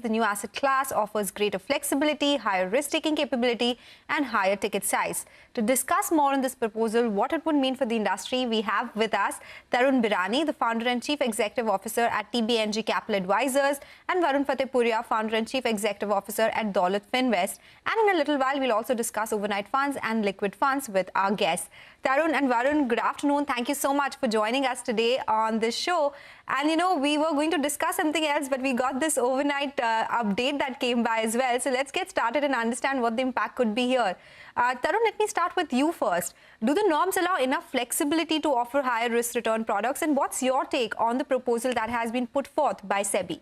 the new asset class offers greater flexibility, higher risk-taking capability, and higher ticket size. To discuss more on this proposal, what it would mean for the industry, we have with us Tarun Birani, the founder and chief executive officer at TBNG Capital Advisors, and Varun Fatehpuria, founder and chief executive officer at Daulat Finvest. And in a little while, we'll also discuss overnight funds and liquid funds with our guests. Tarun and Varun, good afternoon. Thank you so much for joining us today on this show. And we were going to discuss something else, but we got this overnight update that came by as well. So let's get started and understand what the impact could be here. Tarun, let me start with you first. Do the norms allow enough flexibility to offer higher risk return products? And what's your take on the proposal that has been put forth by SEBI?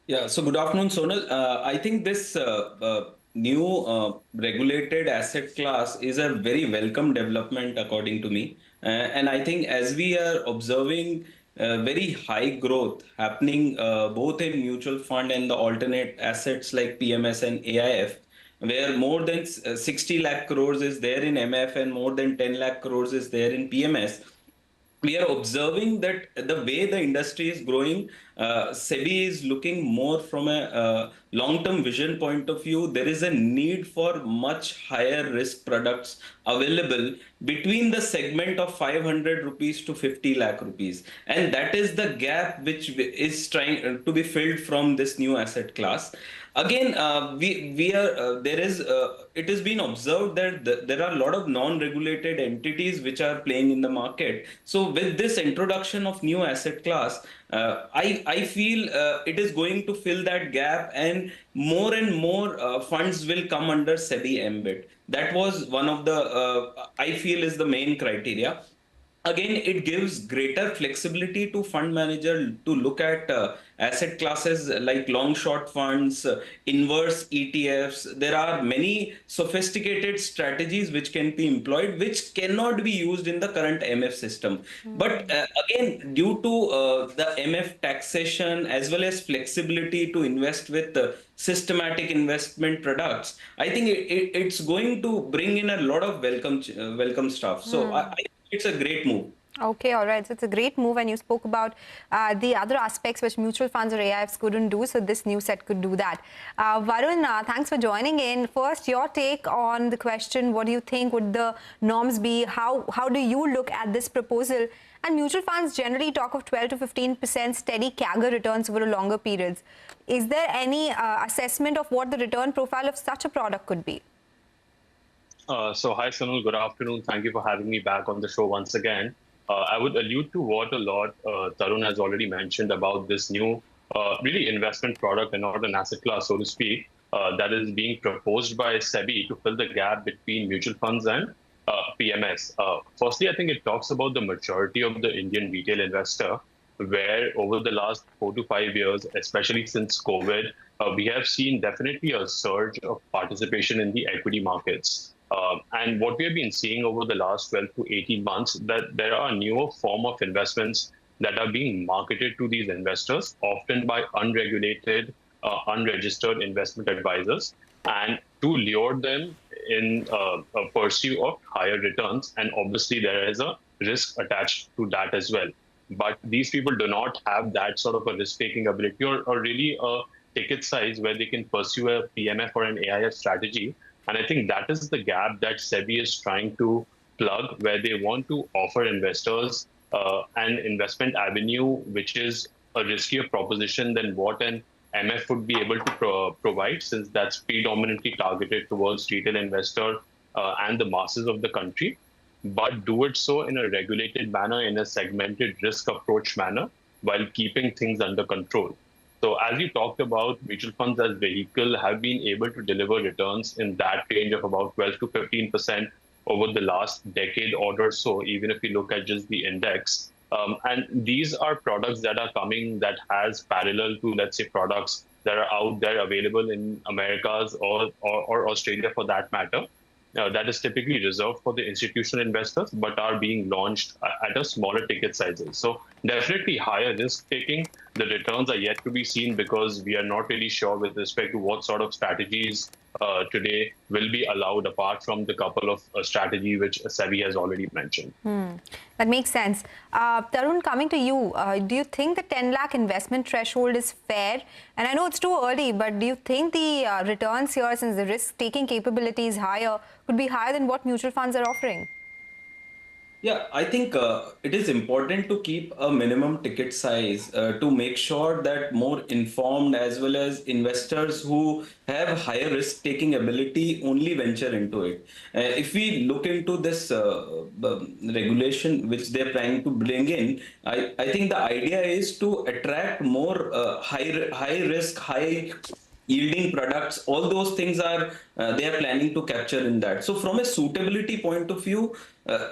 Yeah, so good afternoon, Sonal. I think this new regulated asset class is a very welcome development, according to me. And I think as we are observing very high growth happening both in mutual fund and the alternate assets like PMS and AIF, where more than 60 lakh crores is there in MF and more than 10 lakh crores is there in PMS. We are observing that the way the industry is growing, SEBI is looking more from a long-term vision point of view. There is a need for much higher risk products available between the segment of 500 rupees to 50 lakh rupees. And that is the gap which is trying to be filled from this new asset class. Again, it has been observed that there are a lot of non-regulated entities which are playing in the market. So with this introduction of new asset class, I feel it is going to fill that gap, and more funds will come under SEBI ambit. That was one of the, I feel, is the main criteria. Again, it gives greater flexibility to fund manager to look at asset classes like long short funds, inverse ETFs. There are many sophisticated strategies which can be employed, which cannot be used in the current MF system. But again, due to the MF taxation as well as flexibility to invest with systematic investment products, I think it's going to bring in a lot of welcome stuff. So I it's a great move. Okay, all right. So it's a great move, and you spoke about the other aspects which mutual funds or AIFs couldn't do. So this new set could do that. Varun, thanks for joining in. First, your take on the question: what do you think would the norms be? How do you look at this proposal? And mutual funds generally talk of 12 to 15% steady CAGR returns over a longer periods. Is there any assessment of what the return profile of such a product could be? So hi, Sunil. Good afternoon. Thank you for having me back on the show once again. I would allude to what a lot Tarun has already mentioned about this new really investment product and not an asset class, so to speak, that is being proposed by SEBI to fill the gap between mutual funds and PMS. Firstly, I think it talks about the maturity of the Indian retail investor, where over the last 4 to 5 years, especially since COVID, we have seen definitely a surge of participation in the equity markets. And what we have been seeing over the last 12 to 18 months, that there are newer form of investments that are being marketed to these investors, often by unregulated, unregistered investment advisors, and to lure them in a pursuit of higher returns. And obviously, there is a risk attached to that as well. But these people do not have that sort of a risk-taking ability or really a ticket size where they can pursue a PMF or an AIF strategy. And I think that is the gap that SEBI is trying to plug, where they want to offer investors an investment avenue which is a riskier proposition than what an MF would be able to provide, since that's predominantly targeted towards retail investor and the masses of the country, but do it so in a regulated manner, in a segmented risk approach manner, while keeping things under control. So as you talked about, mutual funds as vehicle have been able to deliver returns in that range of about 12 to 15% over the last decade or so, even if you look at just the index. And these are products that are coming that has parallel to, let's say, products that are out there available in Americas or Australia for that matter. That is typically reserved for the institutional investors, but are being launched at a smaller ticket sizes. So definitely higher risk taking. The returns are yet to be seen because we are not really sure with respect to what sort of strategies today will be allowed apart from the couple of strategy which SEBI has already mentioned. That makes sense. Tarun, coming to you, do you think the 10 lakh investment threshold is fair? And I know it's too early, but do you think the returns here, since the risk-taking capability is higher, could be higher than what mutual funds are offering? Yeah, I think it is important to keep a minimum ticket size to make sure that more informed as well as investors who have higher risk-taking ability only venture into it. If we look into this regulation which they're trying to bring in, I think the idea is to attract more high risk, high yielding products. All those things are they are planning to capture in that. So from a suitability point of view,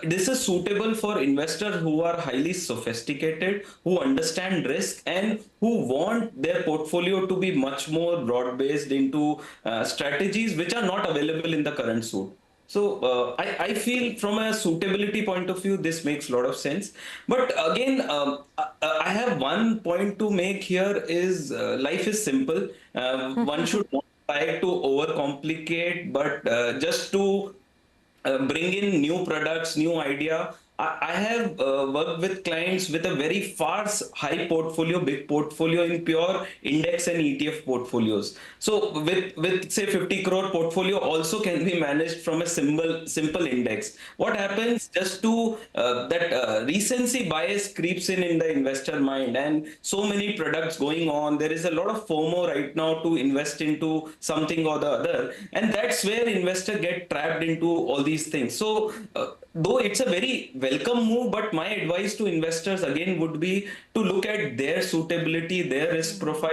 this is suitable for investors who are highly sophisticated, who understand risk, and who want their portfolio to be much more broad based into strategies which are not available in the current suit. So I feel from a suitability point of view, this makes a lot of sense. But again, I have one point to make here is life is simple. One should not try to overcomplicate, but just to bring in new products, new idea. I have worked with clients with a very high portfolio, big portfolio in pure index and ETF portfolios. So with say 50 crore portfolio also can be managed from a simple index. What happens just to that recency bias creeps in the investor mind, and so many products going on. There is a lot of FOMO right now to invest into something or the other, and that's where investors get trapped into all these things. So though it's a very welcome move, but my advice to investors again would be to look at their suitability, their risk profile,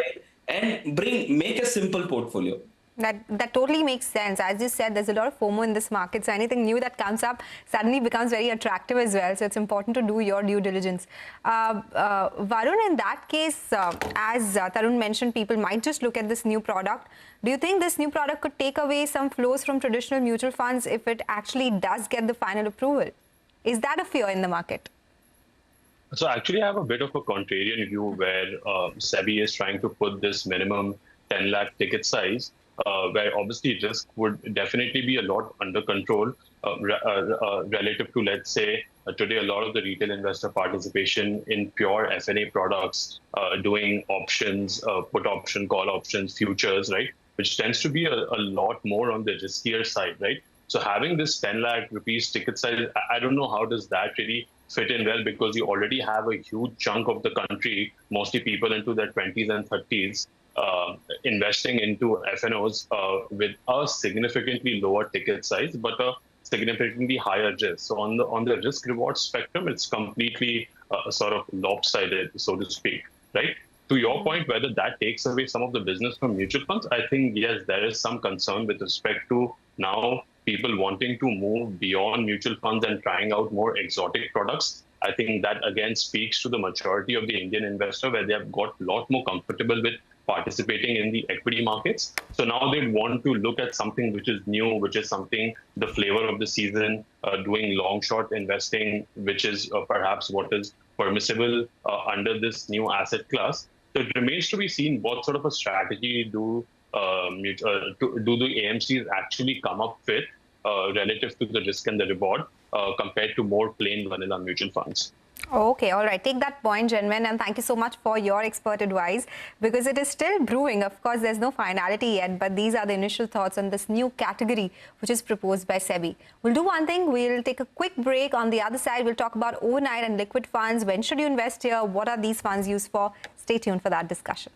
and make a simple portfolio. That totally makes sense. As you said, there's a lot of FOMO in this market, so anything new that comes up suddenly becomes very attractive as well. So it's important to do your due diligence. Varun, in that case, as Tarun mentioned, people might just look at this new product. Do you think this new product could take away some flows from traditional mutual funds if it actually does get the final approval? Is that a fear in the market? So actually, I have a bit of a contrarian view where SEBI is trying to put this minimum 10 lakh ticket size, where obviously risk would definitely be a lot under control relative to, let's say, today a lot of the retail investor participation in pure F&A products, doing options, put option, call options, futures, right, which tends to be a lot more on the riskier side, right? So having this 10 lakh rupees ticket size, I don't know how does that really fit in well, because you already have a huge chunk of the country, mostly people into their 20s and 30s, investing into FNOs with a significantly lower ticket size, but a significantly higher risk. So on the risk reward spectrum, it's completely sort of lopsided, so to speak, right? To your point, whether that takes away some of the business from mutual funds, I think, yes, there is some concern with respect to now people wanting to move beyond mutual funds and trying out more exotic products. I think that, again, speaks to the maturity of the Indian investor, where they have got a lot more comfortable with participating in the equity markets. So now they want to look at something which is new, which is something, the flavor of the season, doing long short investing, which is perhaps what is permissible under this new asset class. So it remains to be seen what sort of a strategy do the AMCs actually come up with relative to the risk and the reward compared to more plain vanilla mutual funds. Okay, all right. Take that point, gentlemen, and thank you so much for your expert advice, because it is still brewing. Of course, there's no finality yet, but these are the initial thoughts on this new category which is proposed by SEBI. We'll do one thing. We'll take a quick break. On the other side, we'll talk about overnight and liquid funds. When should you invest here? What are these funds used for? Stay tuned for that discussion.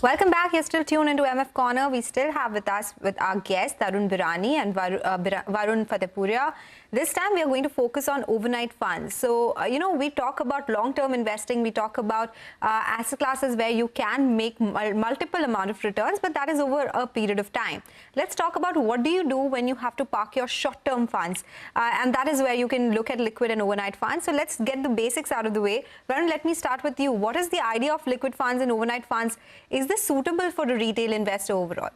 Welcome back. You're still tuned into MF Corner. We still have with us our guests, Tarun Birani and Varun Fatehpuria. This time we are going to focus on overnight funds. So, we talk about long-term investing, we talk about asset classes where you can make multiple amount of returns, but that is over a period of time. Let's talk about what do you do when you have to park your short-term funds, and that is where you can look at liquid and overnight funds. So let's get the basics out of the way. Varun, let me start with you. What is the idea of liquid funds and overnight funds? Is this suitable for a retail investor overall?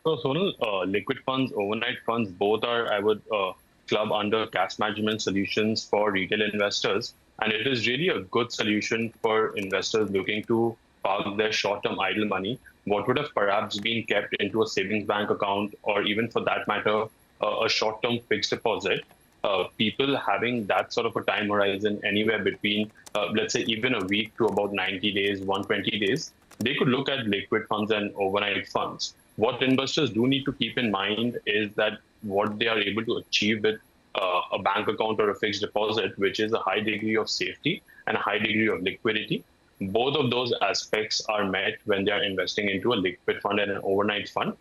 So, Sonal, liquid funds, overnight funds, both are, I would club under cash management solutions for retail investors. And it is really a good solution for investors looking to park their short-term idle money, what would have perhaps been kept into a savings bank account, or even for that matter, a short-term fixed deposit. People having that sort of a time horizon anywhere between, let's say, even a week to about 90 days, 120 days, they could look at liquid funds and overnight funds. What investors do need to keep in mind is that what they are able to achieve with a bank account or a fixed deposit, which is a high degree of safety and a high degree of liquidity, both of those aspects are met when they are investing into a liquid fund and an overnight fund,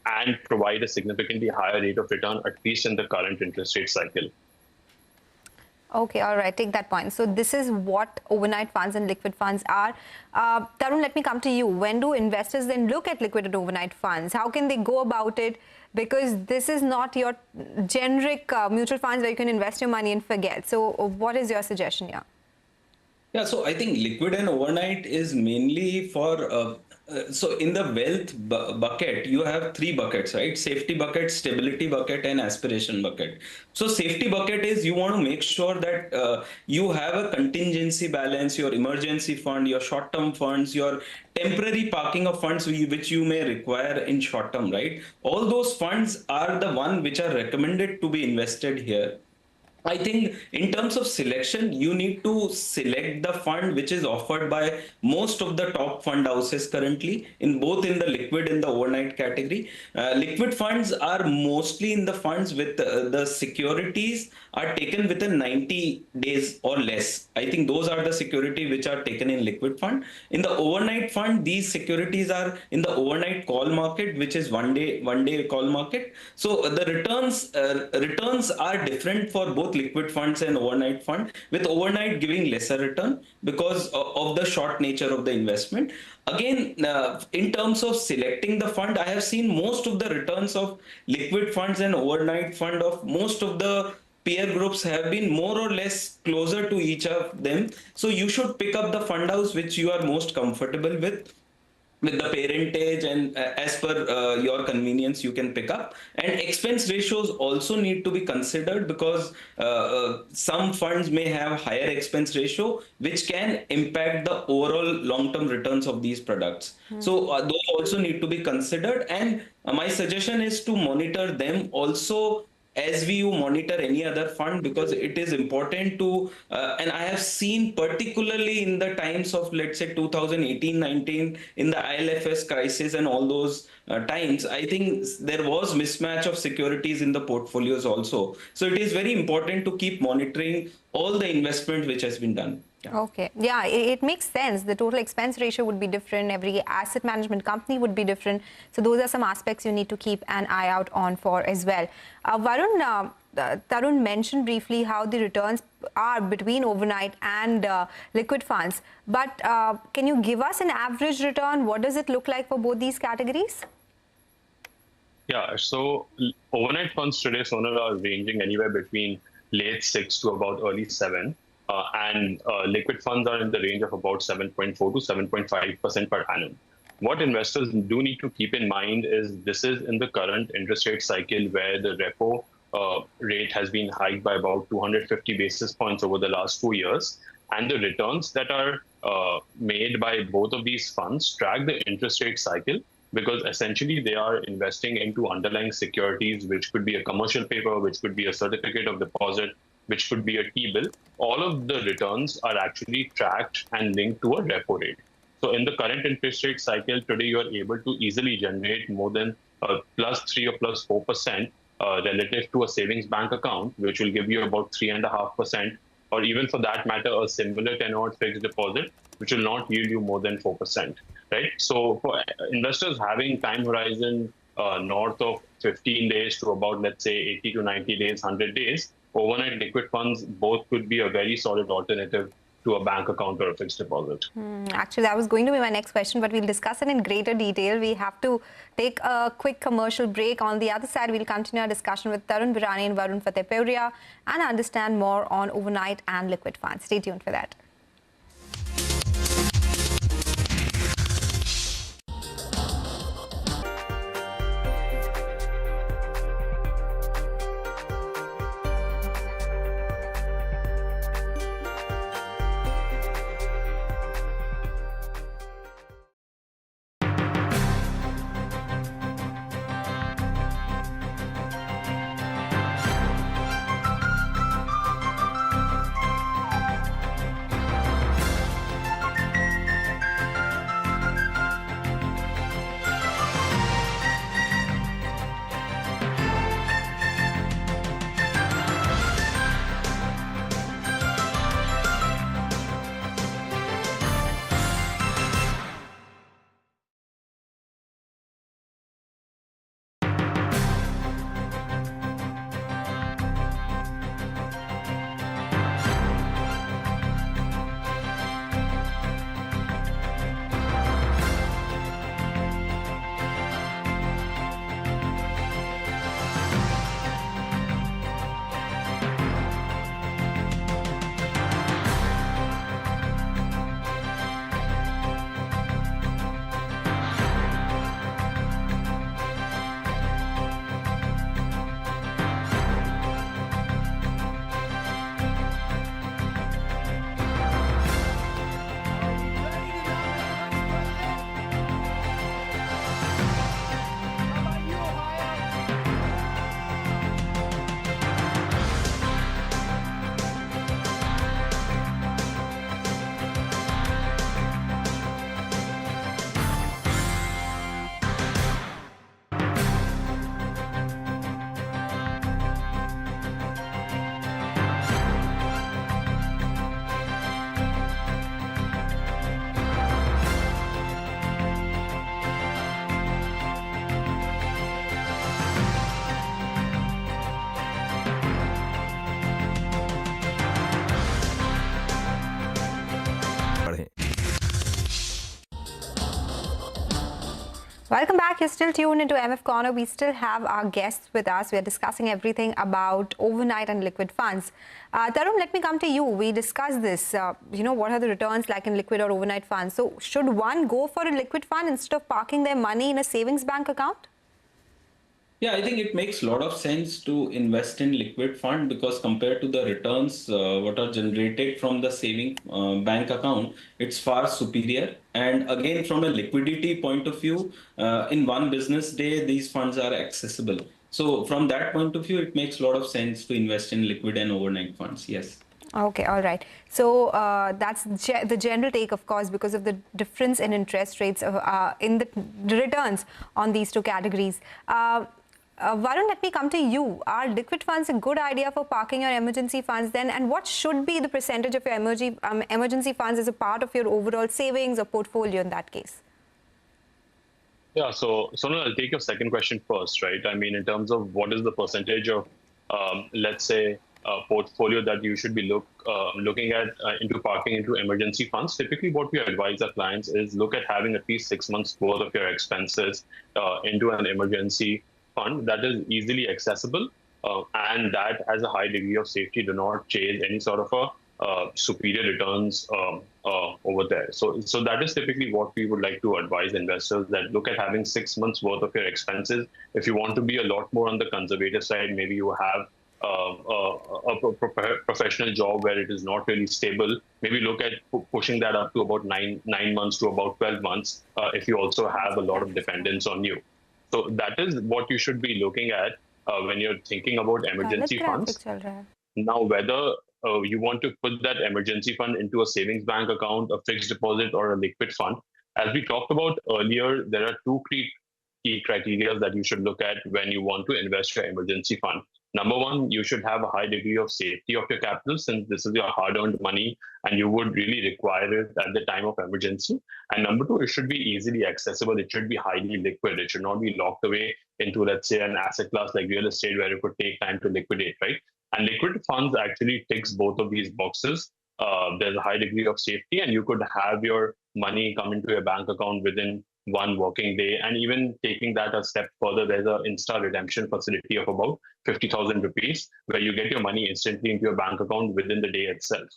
and provide a significantly higher rate of return, at least in the current interest rate cycle. Okay, all right, take that point. So this is what overnight funds and liquid funds are. Tarun, let me come to you. When do investors then look at liquid and overnight funds? How can they go about it? Because this is not your generic mutual funds where you can invest your money and forget. So what is your suggestion here? Yeah, so I think liquid and overnight is mainly for so in the wealth bucket, you have three buckets, right? Safety bucket, stability bucket, and aspiration bucket. So safety bucket is you want to make sure that you have a contingency balance, your emergency fund, your short-term funds, your temporary parking of funds which you may require in short term, right? All those funds are the one which are recommended to be invested here. I think in terms of selection, you need to select the fund which is offered by most of the top fund houses currently, in both in the liquid and the overnight category. Liquid funds are mostly in the funds with the securities are taken within 90 days or less. I think those are the security which are taken in liquid fund. In the overnight fund, these securities are in the overnight call market, which is one day call market. So the returns are different for both liquid funds and overnight fund, with overnight giving lesser return because of the short nature of the investment. Again, in terms of selecting the fund, I have seen most of the returns of liquid funds and overnight fund of most of the peer groups have been more or less closer to each of them. So you should pick up the fund house which you are most comfortable with the parentage, and as per your convenience you can pick up. And expense ratios also need to be considered, because some funds may have higher expense ratio which can impact the overall long-term returns of these products. So those also need to be considered, and my suggestion is to monitor them also as we monitor any other fund, because it is important to and I have seen particularly in the times of, let's say, 2018-19, in the ILFS crisis and all those times, I think there was mismatch of securities in the portfolios also. So it is very important to keep monitoring all the investment which has been done. Yeah. Okay. Yeah, it makes sense. The total expense ratio would be different. Every asset management company would be different. So those are some aspects you need to keep an eye out on for as well. Varun, Tarun mentioned briefly how the returns are between overnight and liquid funds. But can you give us an average return? What does it look like for both these categories? Yeah, so overnight funds today, Sonal, are ranging anywhere between late 6 to about early 7. And liquid funds are in the range of about 7.4 to 7.5% per annum. What investors do need to keep in mind is this is in the current interest rate cycle where the repo rate has been hiked by about 250 basis points over the last 2 years. And the returns that are made by both of these funds track the interest rate cycle, because essentially they are investing into underlying securities, which could be a commercial paper, which could be a certificate of deposit, which could be a T-bill. All of the returns are actually tracked and linked to a repo rate. So in the current interest rate cycle today, you are able to easily generate more than +3 or +4% relative to a savings bank account, which will give you about 3.5%, or even for that matter, a similar tenor fixed deposit, which will not yield you more than 4%, right? So for investors having time horizon north of 15 days to about, let's say, 80 to 90 days, 100 days, overnight liquid funds both could be a very solid alternative to a bank account or a fixed deposit. Actually, that was going to be my next question, but we'll discuss it in greater detail. We have to take a quick commercial break. On the other side, we'll continue our discussion with Tarun Birani and Varun Fatehpuria and understand more on overnight and liquid funds. Stay tuned for that. Welcome back. You're still tuned into MF Corner. We still have our guests with us. We're discussing everything about overnight and liquid funds. Tarun, let me come to you. We discussed this. What are the returns like in liquid or overnight funds? So should one go for a liquid fund instead of parking their money in a savings bank account? Yeah, I think it makes a lot of sense to invest in liquid fund because compared to the returns what are generated from the saving bank account, it's far superior. And again, from a liquidity point of view, in one business day, these funds are accessible. So from that point of view, it makes a lot of sense to invest in liquid and overnight funds. Yes. Okay, all right. So that's the general take, of course, because of the difference in interest rates in the returns on these two categories. Varun, let me come to you. Are liquid funds a good idea for parking your emergency funds then? And what should be the percentage of your emergency funds as a part of your overall savings or portfolio in that case? Yeah, so Sonal, I'll take your second question first, right? I mean, in terms of what is the percentage of, let's say, portfolio that you should be looking at into parking into emergency funds. Typically, what we advise our clients is look at having at least 6 months worth of your expenses into an emergency fund that is easily accessible and that has a high degree of safety. Do not chase any sort of a superior returns over there. So that is typically what we would like to advise investors, that look at having 6 months worth of your expenses. If you want to be a lot more on the conservative side, maybe you have a professional job where it is not really stable, maybe look at pushing that up to about 9 months to about 12 months if you also have a lot of dependence on you. So that is what you should be looking at when you're thinking about emergency funds. Now, whether you want to put that emergency fund into a savings bank account, a fixed deposit, or a liquid fund, as we talked about earlier, there are two key criteria that you should look at when you want to invest your emergency fund. Number one, you should have a high degree of safety of your capital, since this is your hard-earned money and you would really require it at the time of emergency. And number two, it should be easily accessible. It should be highly liquid. It should not be locked away into, let's say, an asset class like real estate where it could take time to liquidate, right? And liquid funds actually ticks both of these boxes. There's a high degree of safety, and you could have your money come into your bank account within one working day. And even taking that a step further, there's an Insta redemption facility of about 50,000 rupees, where you get your money instantly into your bank account within the day itself.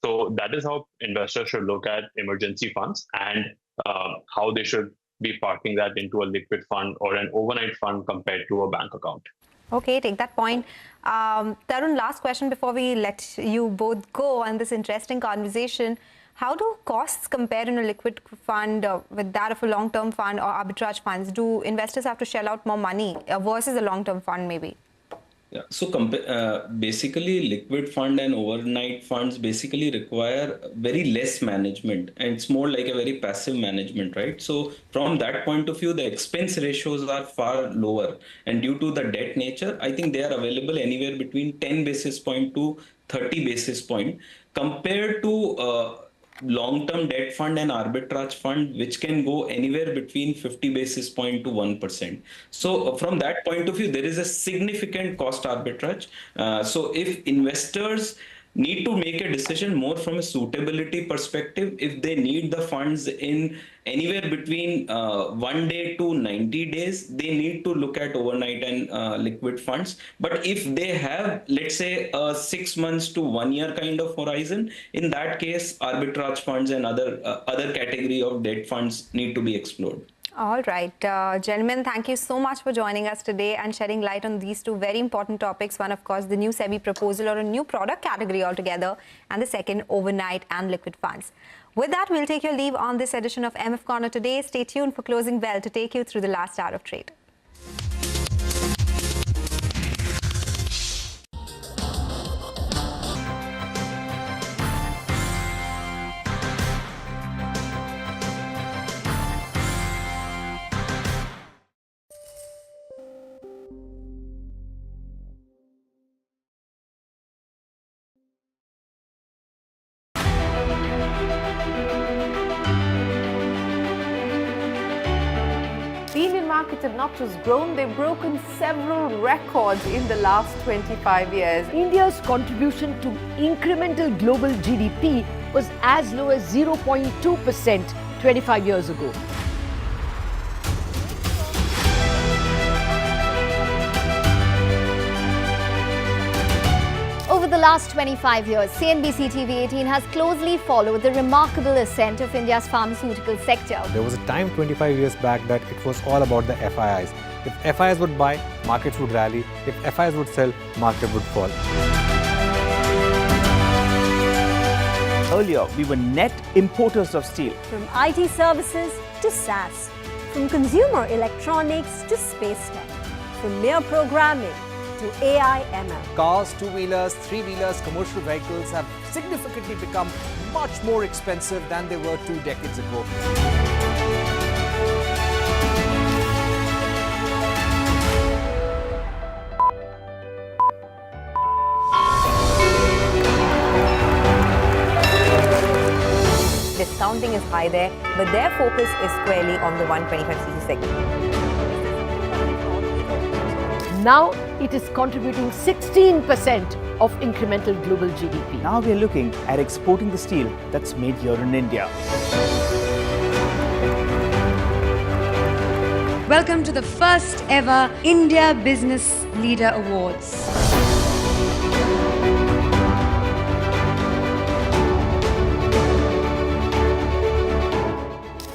So that is how investors should look at emergency funds, and how they should be parking that into a liquid fund or an overnight fund compared to a bank account. Okay, take that point. Tarun, last question before we let you both go on this interesting conversation. How do costs compare in a liquid fund with that of a long-term fund or arbitrage funds? Do investors have to shell out more money versus a long-term fund maybe? Yeah, so basically liquid fund and overnight funds basically require very less management, and it's more like a very passive management, right? So from that point of view, the expense ratios are far lower, and due to the debt nature, I think they are available anywhere between 10 basis point to 30 basis point compared to long-term debt fund and arbitrage fund, which can go anywhere between 50 basis point to 1%. So from that point of view, there is a significant cost arbitrage. So if investors need to make a decision more from a suitability perspective, if they need the funds in anywhere between 1 day to 90 days, they need to look at overnight and liquid funds. But if they have, let's say, a 6 months to 1 year kind of horizon, in that case, arbitrage funds and other category of debt funds need to be explored. All right, gentlemen, thank you so much for joining us today and shedding light on these two very important topics. One, of course, the new SEBI proposal or a new product category altogether, and the second, overnight and liquid funds. With that, we'll take your leave on this edition of MF Corner today. Stay tuned for Closing Bell to take you through the last hour of trade. The Indian markets have not just grown, they've broken several records in the last 25 years. India's contribution to incremental global GDP was as low as 0.2% 25 years ago. Over the last 25 years, CNBC-TV18 has closely followed the remarkable ascent of India's pharmaceutical sector. There was a time 25 years back that it was all about the FIIs. If FIIs would buy, markets would rally. If FIIs would sell, market would fall. Earlier, we were net importers of steel. From IT services to SaaS, from consumer electronics to space tech, from mere programming to AI ML. Cars, two-wheelers, three-wheelers, commercial vehicles have significantly become much more expensive than they were 2 decades ago. Discounting is high there, but their focus is squarely on the 125cc segment. Now it is contributing 16% of incremental global GDP. Now we are looking at exporting the steel that's made here in India. Welcome to the first ever India Business Leader Awards.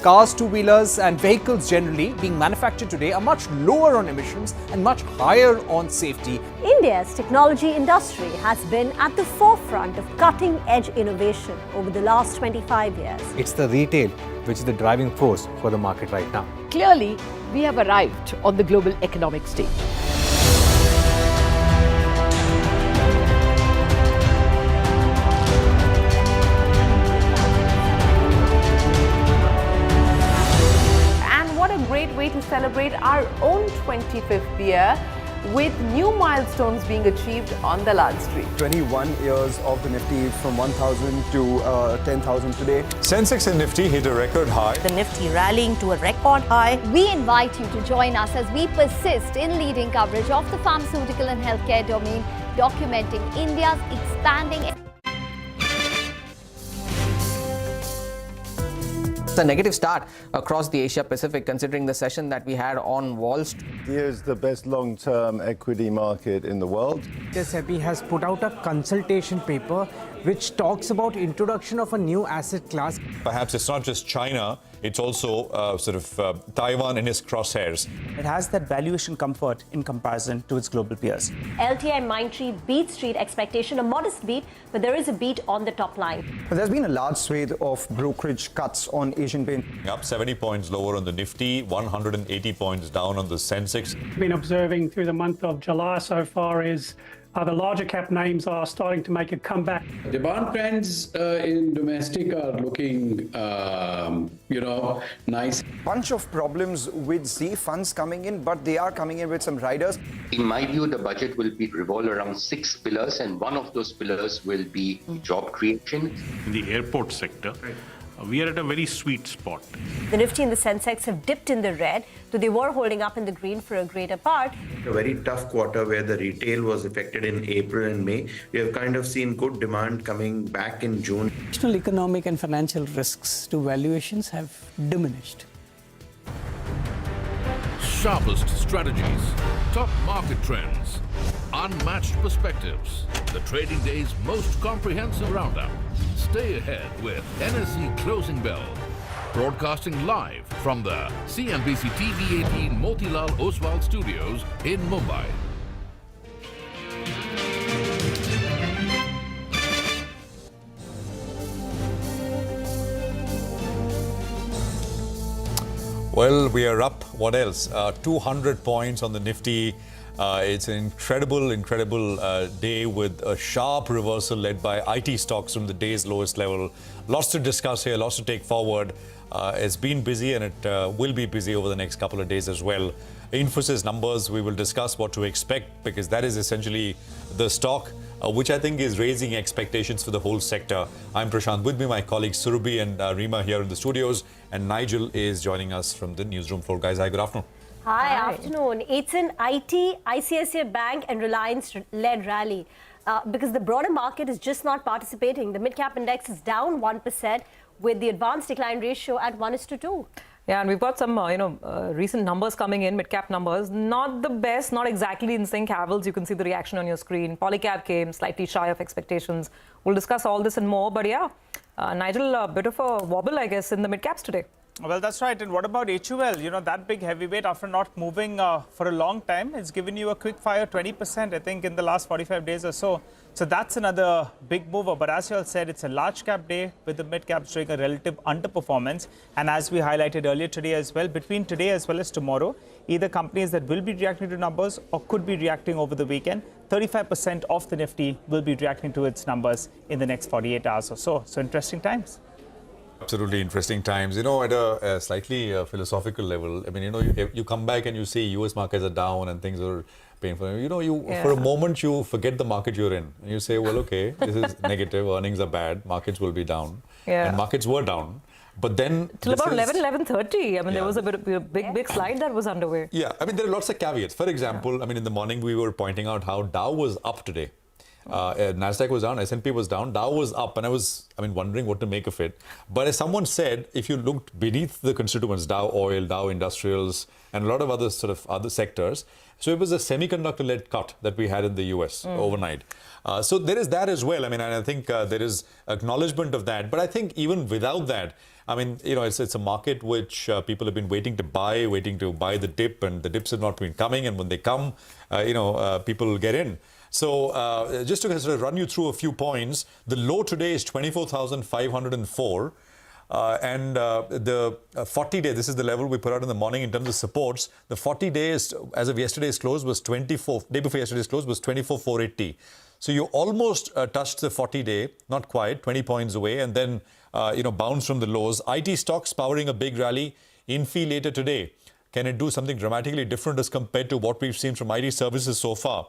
Cars, two-wheelers and vehicles generally being manufactured today are much lower on emissions and much higher on safety. India's technology industry has been at the forefront of cutting-edge innovation over the last 25 years. It's the retail which is the driving force for the market right now. Clearly, we have arrived on the global economic stage. Way to celebrate our own 25th year. with new milestones being achieved on the Lal Street. 21 years of the Nifty from 1,000 to 10,000 today. Sensex and Nifty hit a record high. The Nifty rallying to a record high. We invite you to join us as we persist in leading coverage of the pharmaceutical and healthcare domain, documenting India's expanding. It's a negative start across the Asia Pacific considering the session that we had on Wall Street. Here's the best long-term equity market in the world. The SEBI has put out a consultation paper which talks about introduction of a new asset class. Perhaps it's not just China, it's also Taiwan in its crosshairs. It has that valuation comfort in comparison to its global peers. LTIMindtree beat street expectation, a modest beat, but there is a beat on the top line. But there's been a large swathe of brokerage cuts on Asian paint. Up 70 points lower on the Nifty, 180 points down on the Sensex. Been observing through the month of July so far is the larger cap names are starting to make a comeback. Demand trends in domestic are looking, nice. Bunch of problems with Z funds coming in, but they are coming in with some riders. In my view, the budget will be revolve around 6 pillars, and one of those pillars will be job creation. In the airport sector, we are at a very sweet spot. The Nifty and the Sensex have dipped in the red, though they were holding up in the green for a greater part. A very tough quarter where the retail was affected in April and May. We have kind of seen good demand coming back in June. National economic and financial risks to valuations have diminished. Sharpest strategies, top market trends, unmatched perspectives, the trading day's most comprehensive roundup. Stay ahead with NSE Closing Bell, broadcasting live from the CNBC-TV18 Motilal Oswal studios in Mumbai. Well, we are up. What else? 200 points on the Nifty. It's an incredible day with a sharp reversal led by IT stocks from the day's lowest level. Lots to discuss here, lots to take forward. It's been busy and it will be busy over the next couple of days as well. Infosys numbers, we will discuss what to expect because that is essentially the stock which I think is raising expectations for the whole sector. I'm Prashant. With me, my colleagues Surabhi and Rima here in the studios, and Nigel is joining us from the newsroom floor. Guys, hi, good afternoon. Hi, afternoon. It's an IT, ICICI Bank and Reliance-led rally because the broader market is just not participating. The mid-cap index is down 1% with the advanced decline ratio at 1:2. Yeah, and we've got some, recent numbers coming in, mid-cap numbers. Not the best, not exactly in sync. Havels, you can see the reaction on your screen. Polycab came slightly shy of expectations. We'll discuss all this and more. But yeah, Nigel, a bit of a wobble, I guess, in the mid-caps today. Well, that's right. And what about HUL? You know, that big heavyweight, after not moving for a long time, it's given you a quick fire 20%, I think, in the last 45 days or so. So that's another big mover. But as you all said, it's a large cap day with the mid caps showing a relative underperformance. And as we highlighted earlier today as well, between today as well as tomorrow, either companies that will be reacting to numbers or could be reacting over the weekend, 35% of the Nifty will be reacting to its numbers in the next 48 hours or so. So interesting times. Absolutely interesting times. You know, at a slightly philosophical level, I mean, you know, you come back and you see US markets are down and things are painful. You know, for a moment, you forget the market you're in. And you say, well, okay, this is negative, earnings are bad, markets will be down. Yeah. And markets were down. But then... Till about 11:30. I mean, there was a big slide that was underway. Yeah, I mean, there are lots of caveats. For example, I mean, in the morning, we were pointing out how Dow was up today. Nasdaq was down, S&P was down, Dow was up, and I was wondering what to make of it. But as someone said, if you looked beneath the constituents, Dow Oil, Dow Industrials, and a lot of other other sectors, so it was a semiconductor-led cut that we had in the US overnight. So there is that as well. I mean, and I think there is acknowledgement of that. But I think even without that, I mean, you know, it's a market which people have been waiting to buy the dip, and the dips have not been coming. And when they come, people get in. So just to sort of run you through a few points, the low today is 24,504. And the 40-day, this is the level we put out in the morning in terms of supports. The 40 days, as of yesterday's close, was day before yesterday's close was 24,480. So you almost touched the 40-day, not quite, 20 points away, and then, bounced from the lows. IT stocks powering a big rally. Infi later today. Can it do something dramatically different as compared to what we've seen from IT services so far?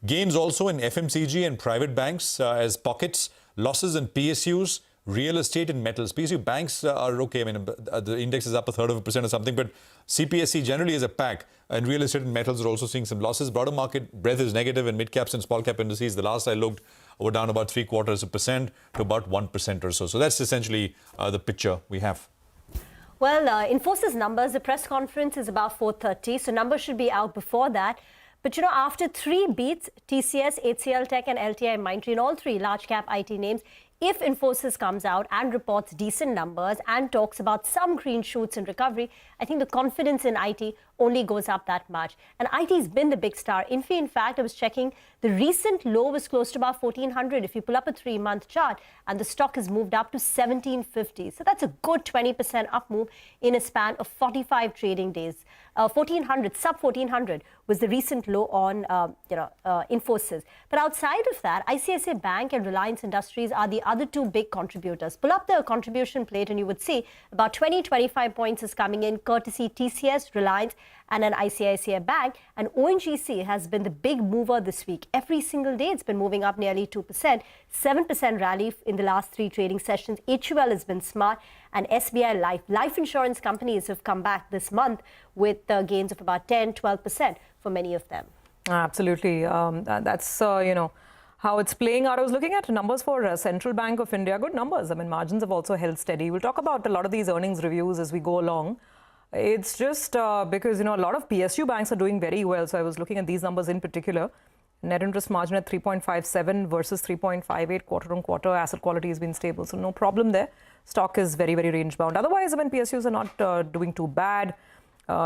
Gains also in FMCG and private banks as pockets, losses in PSUs, real estate and metals. PSU banks are okay. I mean, the index is up 1/3% or something, but CPSE generally is a pack. And real estate and metals are also seeing some losses. Broader market breadth is negative in mid-caps and small-cap indices. The last I looked were down about 0.75% to about 1% or so. So that's essentially the picture we have. Well, Infosys numbers, the press conference is about 4:30, so numbers should be out before that. But, you know, after 3 beats, TCS, HCL Tech and LTIMindtree, and all 3 large-cap IT names, if Infosys comes out and reports decent numbers and talks about some green shoots in recovery, I think the confidence in IT only goes up that much. And IT's been the big star. In fact, I was checking, the recent low was close to about 1,400 if you pull up a 3-month chart, and the stock has moved up to 1,750. So that's a good 20% up move in a span of 45 trading days. 1,400, sub 1,400 was the recent low on Infosys. But outside of that, ICICI Bank and Reliance Industries are the other 2 big contributors. Pull up the contribution plate and you would see about 20-25 points is coming in courtesy TCS, Reliance and an ICICI Bank. And ONGC has been the big mover this week. Every single day it's been moving up nearly 2%, 7% rally in the last 3 trading sessions. HUL has been smart, and SBI life insurance companies have come back this month with gains of about 10-12% for many of them. Absolutely. That's, how it's playing out. I was looking at numbers for Central Bank of India. Good numbers. I mean, margins have also held steady. We'll talk about a lot of these earnings reviews as we go along. It's just because, a lot of PSU banks are doing very well. So I was looking at these numbers in particular. Net interest margin at 3.57 versus 3.58 quarter on quarter. Asset quality has been stable. So no problem there. Stock is very, very range bound. Otherwise, I mean, PSUs are not doing too bad.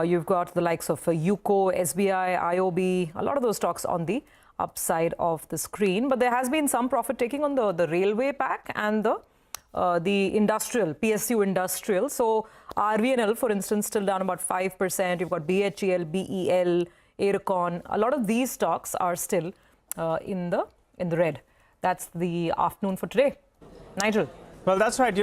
You've got the likes of UCO, SBI, IOB, a lot of those stocks on the upside of the screen. But there has been some profit taking on the railway pack and the industrial, PSU industrial. So RVNL, for instance, still down about 5%. You've got BHEL, BEL, Aerocon. A lot of these stocks are still in the red. That's the afternoon for today. Nigel. Well, that's right.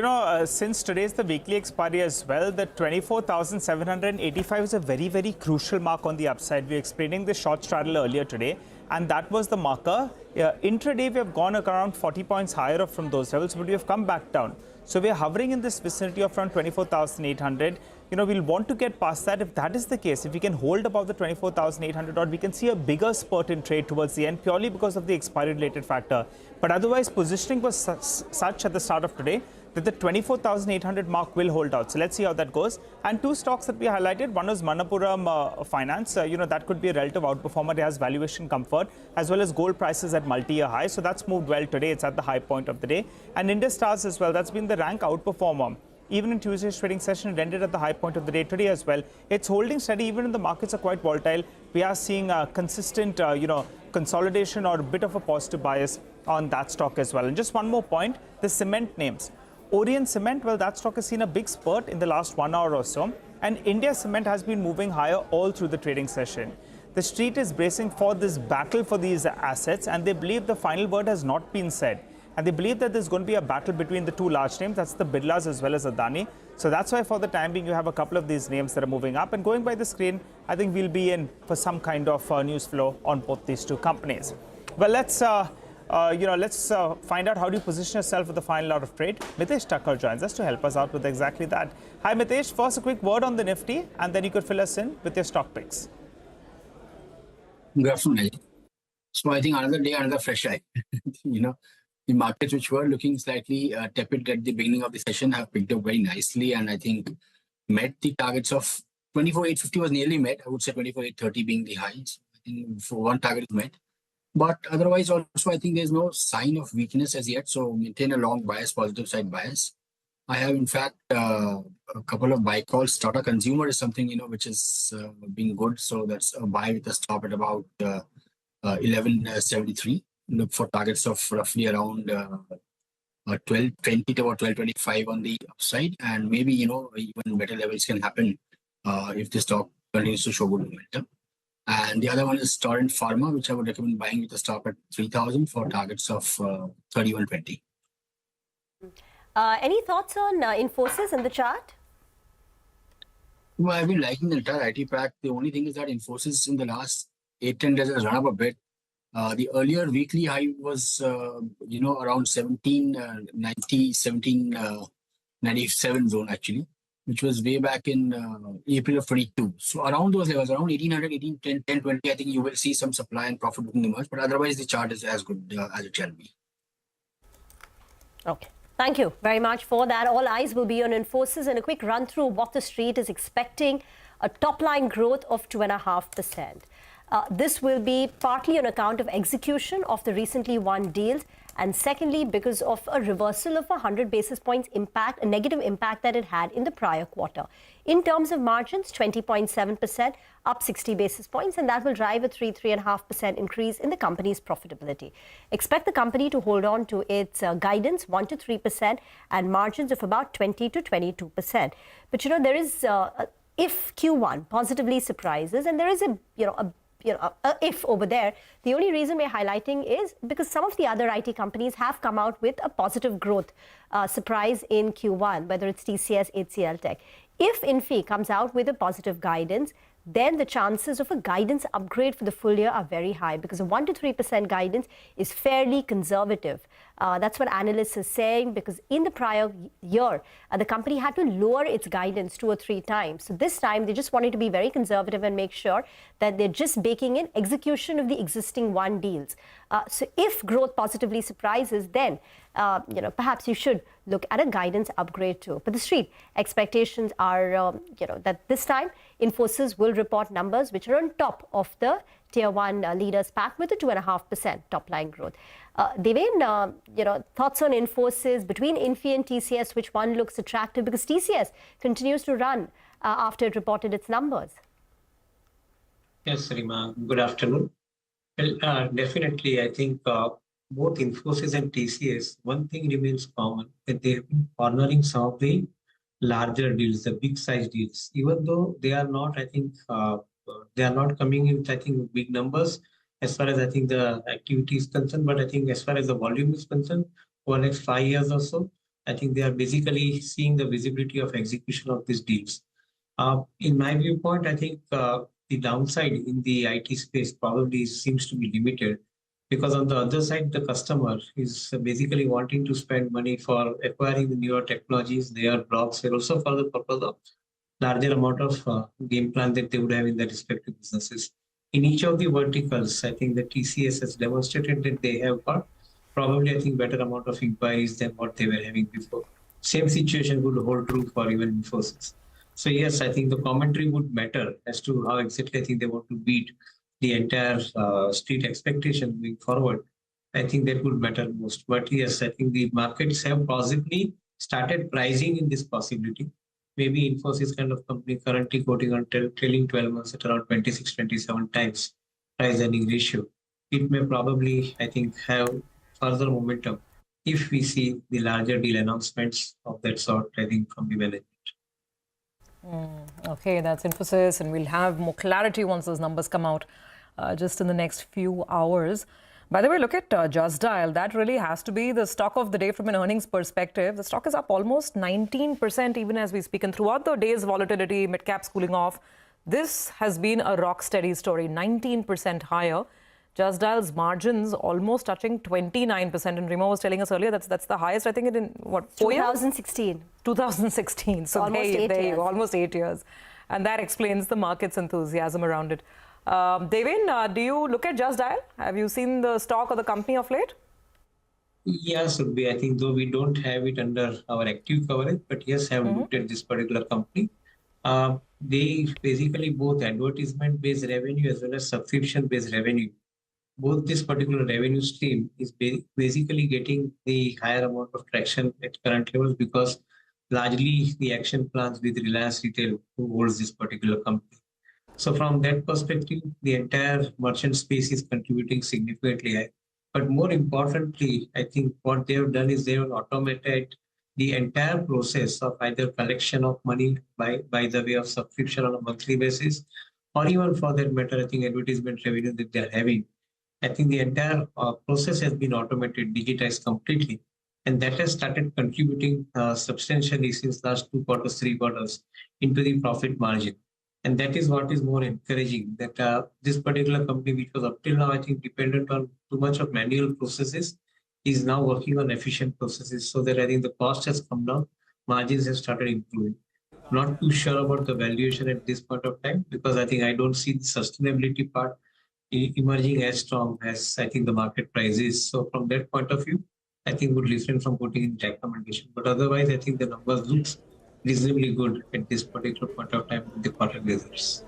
Since today's the weekly expiry as well, the 24,785 is a very, very crucial mark on the upside. We were explaining the short straddle earlier today, and that was the marker. Intraday, we have gone around 40 points higher up from those levels, but we have come back down. So we are hovering in this vicinity of around 24,800. We'll want to get past that. If that is the case, if we can hold above the 24,800 odd, we can see a bigger spurt in trade towards the end purely because of the expiry related factor. But otherwise, positioning was such at the start of today that the 24,800 mark will hold out. So let's see how that goes. And 2 stocks that we highlighted, one was Manappuram Finance. That could be a relative outperformer. It has valuation comfort as well as gold prices at multi-year high. So that's moved well today. It's at the high point of the day. And Indus Stars as well. That's been the rank outperformer. Even in Tuesday's trading session, it ended at the high point of the day today as well. It's holding steady even when the markets are quite volatile. We are seeing a consistent, consolidation or a bit of a positive bias on that stock as well. And just one more point, the cement names. Orient Cement, well, that stock has seen a big spurt in the last 1 hour or so. And India Cement has been moving higher all through the trading session. The street is bracing for this battle for these assets, and they believe the final word has not been said. And they believe that there's going to be a battle between the 2 large names. That's the Birlas as well as Adani. So that's why for the time being, you have a couple of these names that are moving up. And going by the screen, I think we'll be in for some kind of news flow on both these 2 companies. Well, let's find out how do you position yourself with the final lot of trade. Mitesh Thakkar joins us to help us out with exactly that. Hi, Mitesh. First, a quick word on the Nifty, and then you could fill us in with your stock picks. Good afternoon. So I think another day, another fresh eye. The markets which were looking slightly tepid at the beginning of the session have picked up very nicely, and I think met the targets of 24,850 was nearly met. I would say 24,830 being the highs. I think for one target is met. But otherwise also I think there's no sign of weakness as yet. So maintain a long bias, positive side bias. I have in fact a couple of buy calls. Tata Consumer is something which is being good. So that's a buy with a stop at about 1173. Look for targets of roughly around 1220 to about 1225 on the upside, and maybe even better levels can happen if the stock continues to show good momentum. And the other one is Torrent Pharma, which I would recommend buying with a stop at 3,000 for targets of 3120. Any thoughts on Infosys in the chart? Well, I've been liking the entire IT pack. The only thing is that Infosys in the last 8-10 days has run up a bit. The earlier weekly high was, around 1790, 1797 zone actually, which was way back in April of 22. So around those levels, around 1800, 1810, 1020, I think you will see some supply and profit booking emerge. But otherwise, the chart is as good as it shall be. Okay. Thank you very much for that. All eyes will be on Infosys, and a quick run through what the street is expecting: a top line growth of 2.5%. This will be partly on account of execution of the recently won deals, and secondly, because of a reversal of 100 basis points impact, a negative impact that it had in the prior quarter. In terms of margins, 20.7%, up 60 basis points, and that will drive a 3.5% increase in the company's profitability. Expect the company to hold on to its guidance, 1 to 3%, and margins of about 20 to 22%. But there is, if Q1 positively surprises, and there is a if over there, the only reason we're highlighting is because some of the other IT companies have come out with a positive growth surprise in Q1, whether it's TCS, HCL Tech. If Infy comes out with a positive guidance, then the chances of a guidance upgrade for the full year are very high, because a 1 to 3% guidance is fairly conservative. That's what analysts are saying, because in the prior year, the company had to lower its guidance 2 or 3 times. So this time, they just wanted to be very conservative and make sure that they're just baking in execution of the existing won deals. So if growth positively surprises, then perhaps you should look at a guidance upgrade too. But the street expectations are, that this time Infosys will report numbers which are on top of the Tier 1 leaders pack with a 2.5% top line growth. Deven, thoughts on Infosys between Infy and TCS, which one looks attractive? Because TCS continues to run after it reported its numbers. Yes, Rima. Good afternoon. Well, definitely, I think both Infosys and TCS, one thing remains common, that they have been cornering some of the larger deals, the big size deals, even though they are not, I think, they are not coming in, I think, big numbers as far as I think the activity is concerned. But I think as far as the volume is concerned, for the next 5 years or so, I think they are basically seeing the visibility of execution of these deals. In my viewpoint, I think the downside in the IT space probably seems to be limited, because on the other side, the customer is basically wanting to spend money for acquiring the newer technologies, their blocks, and also for the purpose of larger amount of game plan that they would have in their respective businesses. In each of the verticals, I think the TCS has demonstrated that they have got probably, I think, better amount of inquiries than what they were having before. Same situation would hold true for even Infosys. So yes, I think the commentary would matter as to how exactly I think they want to beat the entire street expectation moving forward. I think that would matter most. But yes, I think the markets have possibly started pricing in this possibility. Maybe Infosys kind of company currently quoting on trailing 12 months at around 26, 27 times price earning ratio. It may probably, I think, have further momentum if we see the larger deal announcements of that sort, I think, from the management. Okay, that's Infosys, and we'll have more clarity once those numbers come out just in the next few hours. By the way, look at Just Dial. That really has to be the stock of the day from an earnings perspective. The stock is up almost 19% even as we speak. And throughout the day's volatility, mid-caps cooling off, this has been a rock-steady story, 19% higher. Just Dial's margins almost touching 29%. And Rima was telling us earlier that's the highest, I think, in what, 4 years? 2016. 2016. So almost 8 years. Almost 8 years. And that explains the market's enthusiasm around it. Deven, do you look at Just Dial? Have you seen the stock or the company of late? Yes, Urbi. I think though we don't have it under our active coverage, but yes, have looked at this particular company. They basically both advertisement-based revenue as well as subscription-based revenue. Both this particular revenue stream is basically getting the higher amount of traction at current levels, because largely the action plans with Reliance Retail, who holds this particular company. So from that perspective, the entire merchant space is contributing significantly high. But more importantly, I think what they have done is they have automated the entire process of either collection of money by the way of subscription on a monthly basis, or even for that matter, I think advertisement revenue that they are having. I think the entire process has been automated, digitized completely. And that has started contributing substantially since last 2 quarters, 3 quarters into the profit margin. And that is what is more encouraging, that this particular company, which was up till now, I think, dependent on too much of manual processes, is now working on efficient processes, so that I think the cost has come down, margins have started improving. Not too sure about the valuation at this point of time, because I think I don't see the sustainability part emerging as strong as I think the market price is. So from that point of view, I think would refrain from putting in recommendation. But otherwise, I think the numbers looks reasonably good at this particular point of time with the quarter results.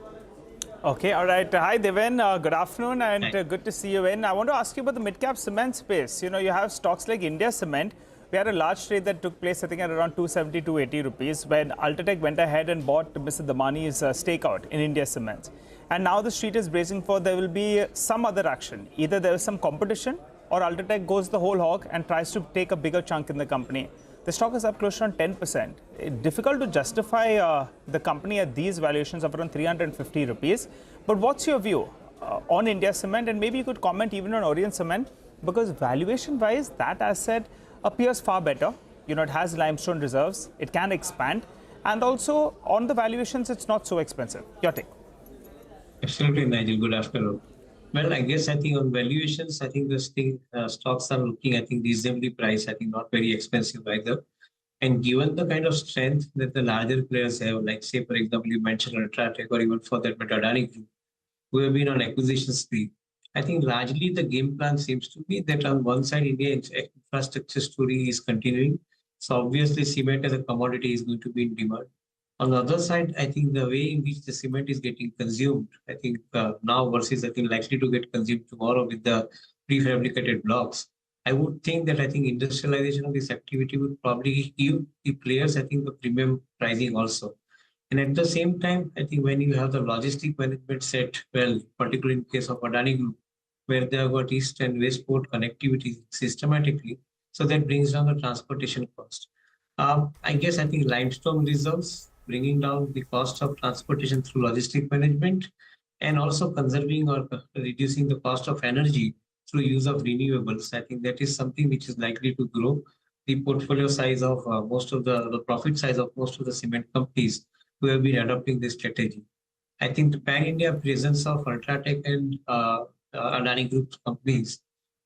Okay, all right. Hi, Deven. Good afternoon and good to see you in. I want to ask you about the mid-cap cement space. You know, you have stocks like India Cement. We had a large trade that took place, I think, at around 270, 280 rupees when Ultratech went ahead and bought Mr. Damani's stake out in India Cement. And now the street is bracing for there will be some other action. Either there is some competition or Ultratech goes the whole hog and tries to take a bigger chunk in the company. The stock is up close to 10%. Difficult to justify the company at these valuations of around 350 rupees. But what's your view on India Cement? And maybe you could comment even on Orient Cement, because valuation-wise, that asset appears far better. You know, it has limestone reserves, it can expand, and also on the valuations, it's not so expensive. Your take. Absolutely, Nigel. Good afternoon. Well, I guess I think on valuations, I think the stocks are looking, I think, reasonably priced. I think not very expensive either. And given the kind of strength that the larger players have, like say, for example, you mentioned Ultratech or even for that matter, Adani Group, who have been on acquisition spree, I think largely the game plan seems to be that on one side, India infrastructure story is continuing. So obviously, cement as a commodity is going to be in demand. On the other side, I think the way in which the cement is getting consumed, I think now versus I think likely to get consumed tomorrow with the prefabricated blocks, I would think that I think industrialization of this activity would probably give the players, I think, the premium pricing also. And at the same time, I think when you have the logistic management set well, particularly in case of Adani Group, where they have got east and west port connectivity systematically, so that brings down the transportation cost. I guess I think limestone reserves, bringing down the cost of transportation through logistic management, and also conserving or reducing the cost of energy through use of renewables. I think that is something which is likely to grow the portfolio size of most of the profit size of most of the cement companies who have been adopting this strategy. I think the pan-India presence of Ultratech and Adani Group companies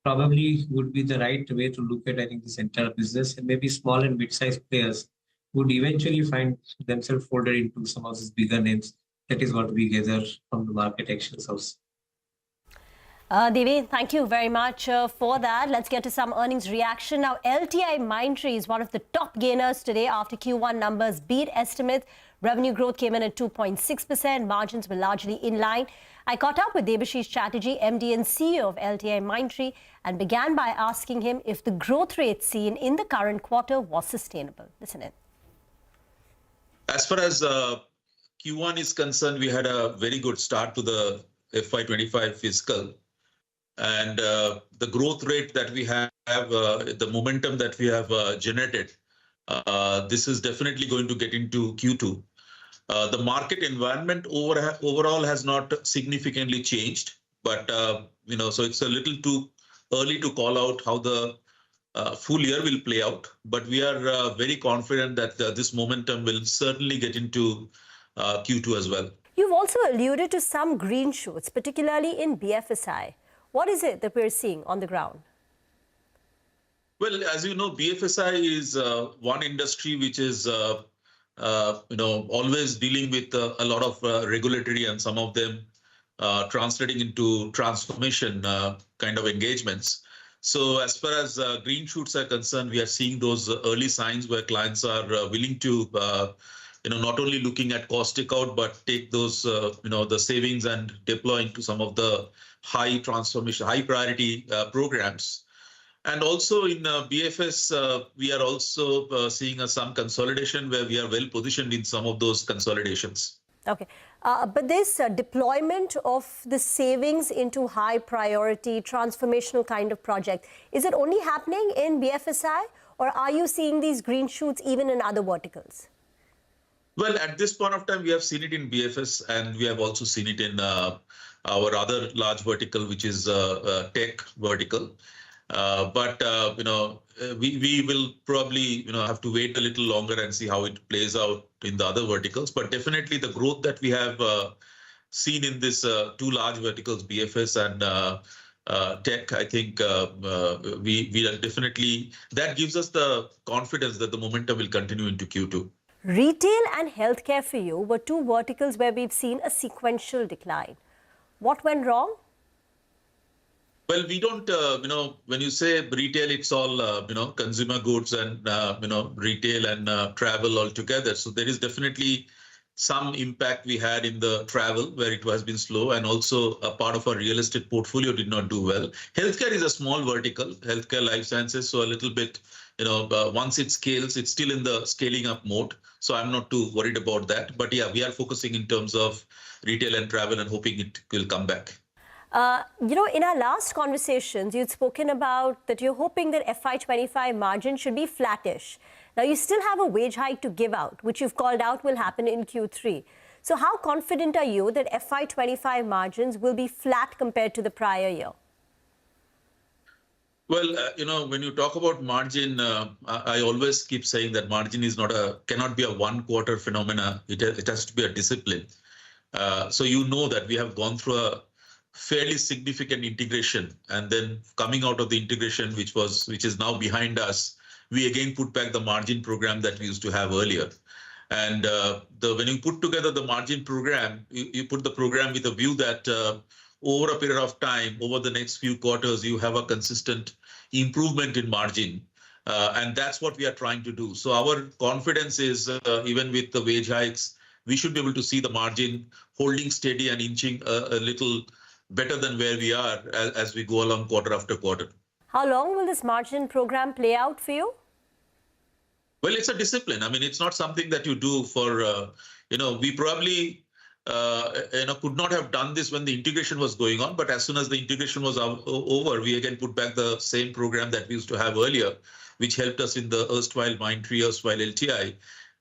probably would be the right way to look at, I think, this entire business, and maybe small and mid-sized players would eventually find themselves folded into some of these bigger names. That is what we gather from the market actions also. Devi, thank you very much for that. Let's get to some earnings reaction. Now, LTIMindtree is one of the top gainers today after Q1 numbers beat estimates. Revenue growth came in at 2.6%. Margins were largely in line. I caught up with Debashish Chatterjee, MD and CEO of LTIMindtree, and began by asking him if the growth rate seen in the current quarter was sustainable. Listen in. As far as Q1 is concerned, we had a very good start to the FY25 fiscal. And the growth rate that we have, the momentum that we have generated, this is definitely going to get into Q2. The market environment overall has not significantly changed, but you know, so it's a little too early to call out how the full year will play out. But we are very confident that this momentum will certainly get into Q2 as well. You've also alluded to some green shoots, particularly in BFSI. What is it that we're seeing on the ground? Well, as you know, BFSI is one industry which is you know, always dealing with a lot of regulatory and some of them translating into transformation kind of engagements. So as far as green shoots are concerned, we are seeing those early signs where clients are willing to, you know, not only looking at cost takeout, but take those, you know, the savings and deploy into some of the high transformation, high priority programs. And also in BFS, we are also seeing some consolidation where we are well positioned in some of those consolidations. Okay. But this deployment of the savings into high priority transformational kind of project, is it only happening in BFSI, or are you seeing these green shoots even in other verticals? Well, at this point of time, we have seen it in BFS, and we have also seen it in our other large vertical, which is tech vertical. We will probably have to wait a little longer and see how it plays out in the other verticals. But definitely the growth that we have seen in this two large verticals, BFS and tech, I think we are definitely, that gives us the confidence that the momentum will continue into Q2. Retail and healthcare for you were two verticals where we've seen a sequential decline. What went wrong? Well, we don't, when you say retail, it's all, consumer goods and, retail and travel all together. So there is definitely some impact we had in the travel where it has been slow, and also a part of our real estate portfolio did not do well. Healthcare is a small vertical, healthcare life sciences, so a little bit, once it scales, it's still in the scaling up mode. So I'm not too worried about that. But yeah, we are focusing in terms of retail and travel and hoping it will come back. In our last conversations, you'd spoken about that you're hoping that FY25 margin should be flattish. Now, you still have a wage hike to give out, which you've called out will happen in Q3. So how confident are you that FY25 margins will be flat compared to the prior year? Well, when you talk about margin, I always keep saying that margin is cannot be a one-quarter phenomena. It has to be a discipline. So that we have gone through a fairly significant integration, and then coming out of the integration, which is now behind us, we again put back the margin program that we used to have earlier. And when you put together the margin program, you put the program with a view that over a period of time, over the next few quarters, you have a consistent improvement in margin. And that's what we are trying to do. So our confidence is even with the wage hikes, we should be able to see the margin holding steady and inching a little better than where we are as we go along quarter after quarter. How long will this margin program play out for you? Well, it's a discipline. I mean, it's not something that you do for, we probably, could not have done this when the integration was going on. But as soon as the integration was over, we again put back the same program that we used to have earlier, which helped us in the erstwhile Mindtree, erstwhile LTI.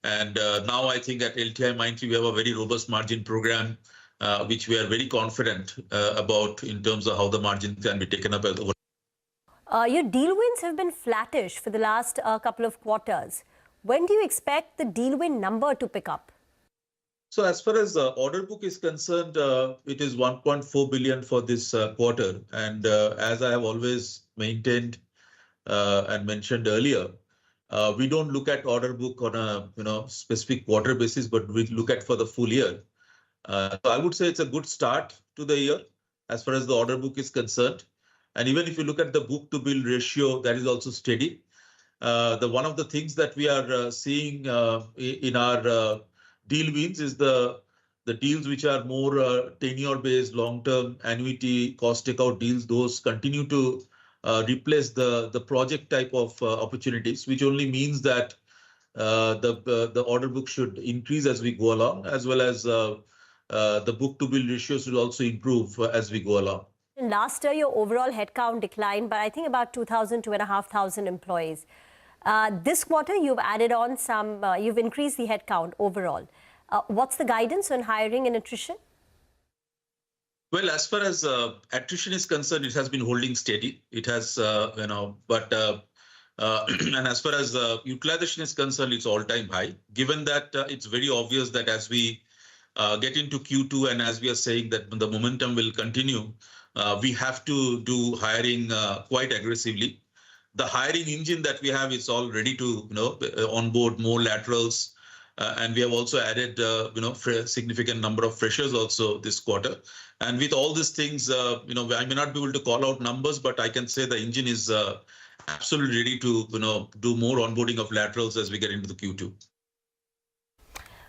And now I think at LTIMindtree, we have a very robust margin program, which we are very confident about in terms of how the margin can be taken up over. Your deal wins have been flattish for the last couple of quarters. When do you expect the deal win number to pick up? So as far as the order book is concerned, it is 1.4 billion for this quarter. And as I have always maintained and mentioned earlier, we don't look at order book on a specific quarter basis, but we look at for the full year. So I would say it's a good start to the year as far as the order book is concerned. And even if you look at the book to bill ratio, that is also steady. One of the things that we are seeing in our deal wins is the deals which are more tenure based, long-term annuity cost takeout deals. Those continue to replace the project type of opportunities, which only means that the order book should increase as we go along, as well as the book to bill ratios will also improve as we go along. Last year, your overall headcount declined by, I think, about 2,000, 2,500 employees. This quarter, you've added on you've increased the headcount overall. What's the guidance on hiring and attrition? Well, as far as attrition is concerned, it has been holding steady. It has, and as far as utilization is concerned, it's all-time high. Given that it's very obvious that as we get into Q2 and as we are saying that the momentum will continue, we have to do hiring quite aggressively. The hiring engine that we have is all ready to onboard more laterals, and we have also added significant number of freshers also this quarter. And with all these things, I may not be able to call out numbers, but I can say the engine is absolutely ready to do more onboarding of laterals as we get into the Q2.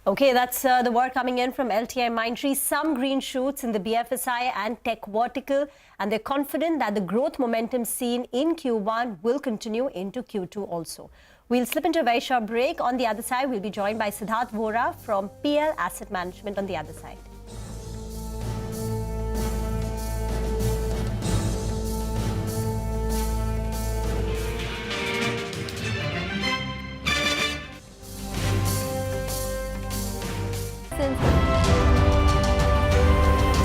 Okay, that's the word coming in from LTIMindtree. Some green shoots in the BFSI and tech vertical, and they're confident that the growth momentum seen in Q1 will continue into Q2 also. We'll slip into a very short break. On the other side, we'll be joined by Siddharth Vora from PL Asset Management on the other side. Since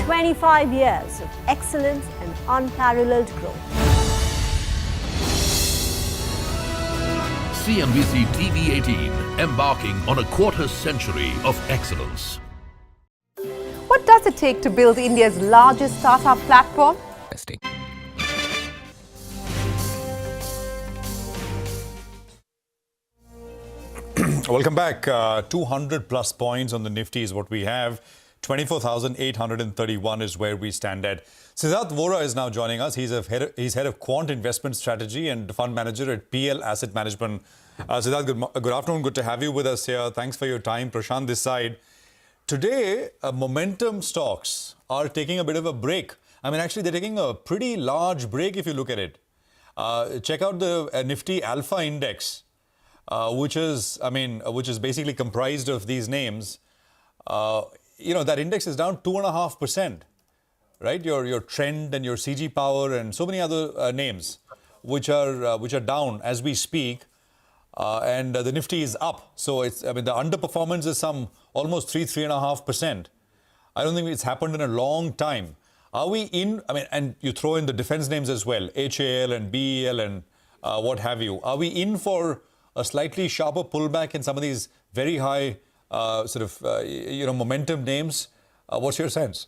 25 years of excellence and unparalleled growth. CNBC-TV18, embarking on a quarter century of excellence. What does it take to build India's largest startup platform? Welcome back. 200 plus points on the Nifty is what we have. 24,831 is where we stand at. Siddharth Vora is now joining us. He's head of Quant Investment Strategy and Fund Manager at PL Asset Management. Siddharth, good afternoon. Good to have you with us here. Thanks for your time. Prashant this side. Today, momentum stocks are taking a bit of a break. I mean, actually, they're taking a pretty large break if you look at it. Check out the Nifty Alpha Index, which is basically comprised of these names. That index is down 2.5%, right? Your Trend and your CG Power and so many other names, which are down as we speak, and the Nifty is up. So the underperformance is almost 3.5%. I don't think it's happened in a long time. Are we in? And you throw in the defense names as well, HAL and BEL and what have you. Are we in for a slightly sharper pullback in some of these very high momentum names? What's your sense?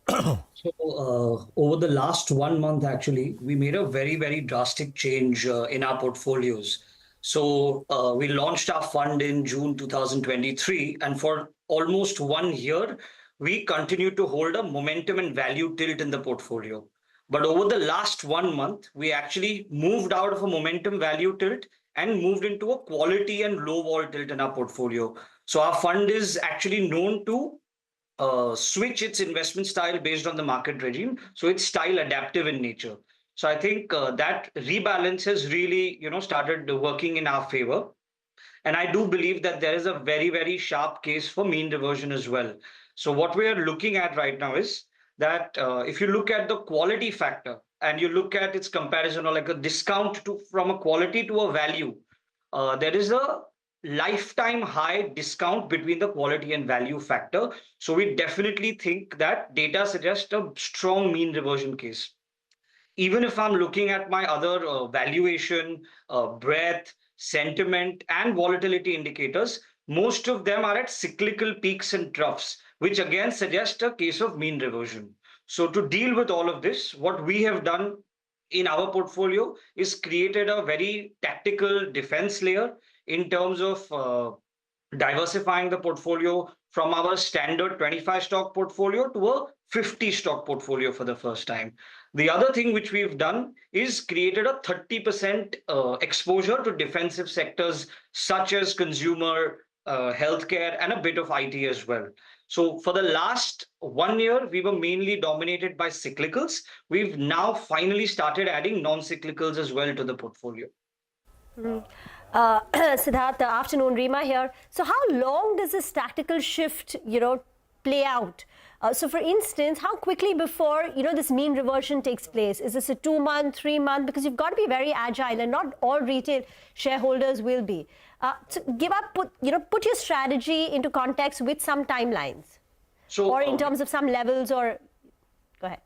So over the last 1 month, actually, we made a very, very drastic change in our portfolios. So we launched our fund in June 2023, and for almost 1 year, we continued to hold a momentum and value tilt in the portfolio. But over the last 1 month, we actually moved out of a momentum value tilt and moved into a quality and low vol tilt in our portfolio. So our fund is actually known to switch its investment style based on the market regime. So it's style adaptive in nature. So I think that rebalance has really, started working in our favor. And I do believe that there is a very, very sharp case for mean reversion as well. So what we are looking at right now is that if you look at the quality factor and you look at its comparison or like a discount from a quality to a value, there is a lifetime high discount between the quality and value factor. So we definitely think that data suggests a strong mean reversion case. Even if I'm looking at my other valuation, breadth, sentiment, and volatility indicators, most of them are at cyclical peaks and troughs, which again suggest a case of mean reversion. So to deal with all of this, what we have done in our portfolio is created a very tactical defense layer in terms of diversifying the portfolio from our standard 25 stock portfolio to a 50 stock portfolio for the first time. The other thing which we've done is created a 30% exposure to defensive sectors such as consumer, healthcare, and a bit of IT as well. So for the last 1 year, we were mainly dominated by cyclicals. We've now finally started adding non-cyclicals as well to the portfolio. Siddharth, afternoon, Rima here. So how long does this tactical shift, play out? So for instance, how quickly before, this mean reversion takes place? Is this a 2 month, 3 month? Because you've got to be very agile and not all retail shareholders will be. So put your strategy into context with some timelines. So, or in terms of some levels or, go ahead.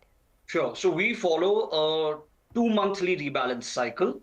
Sure. So we follow a 2 monthly rebalance cycle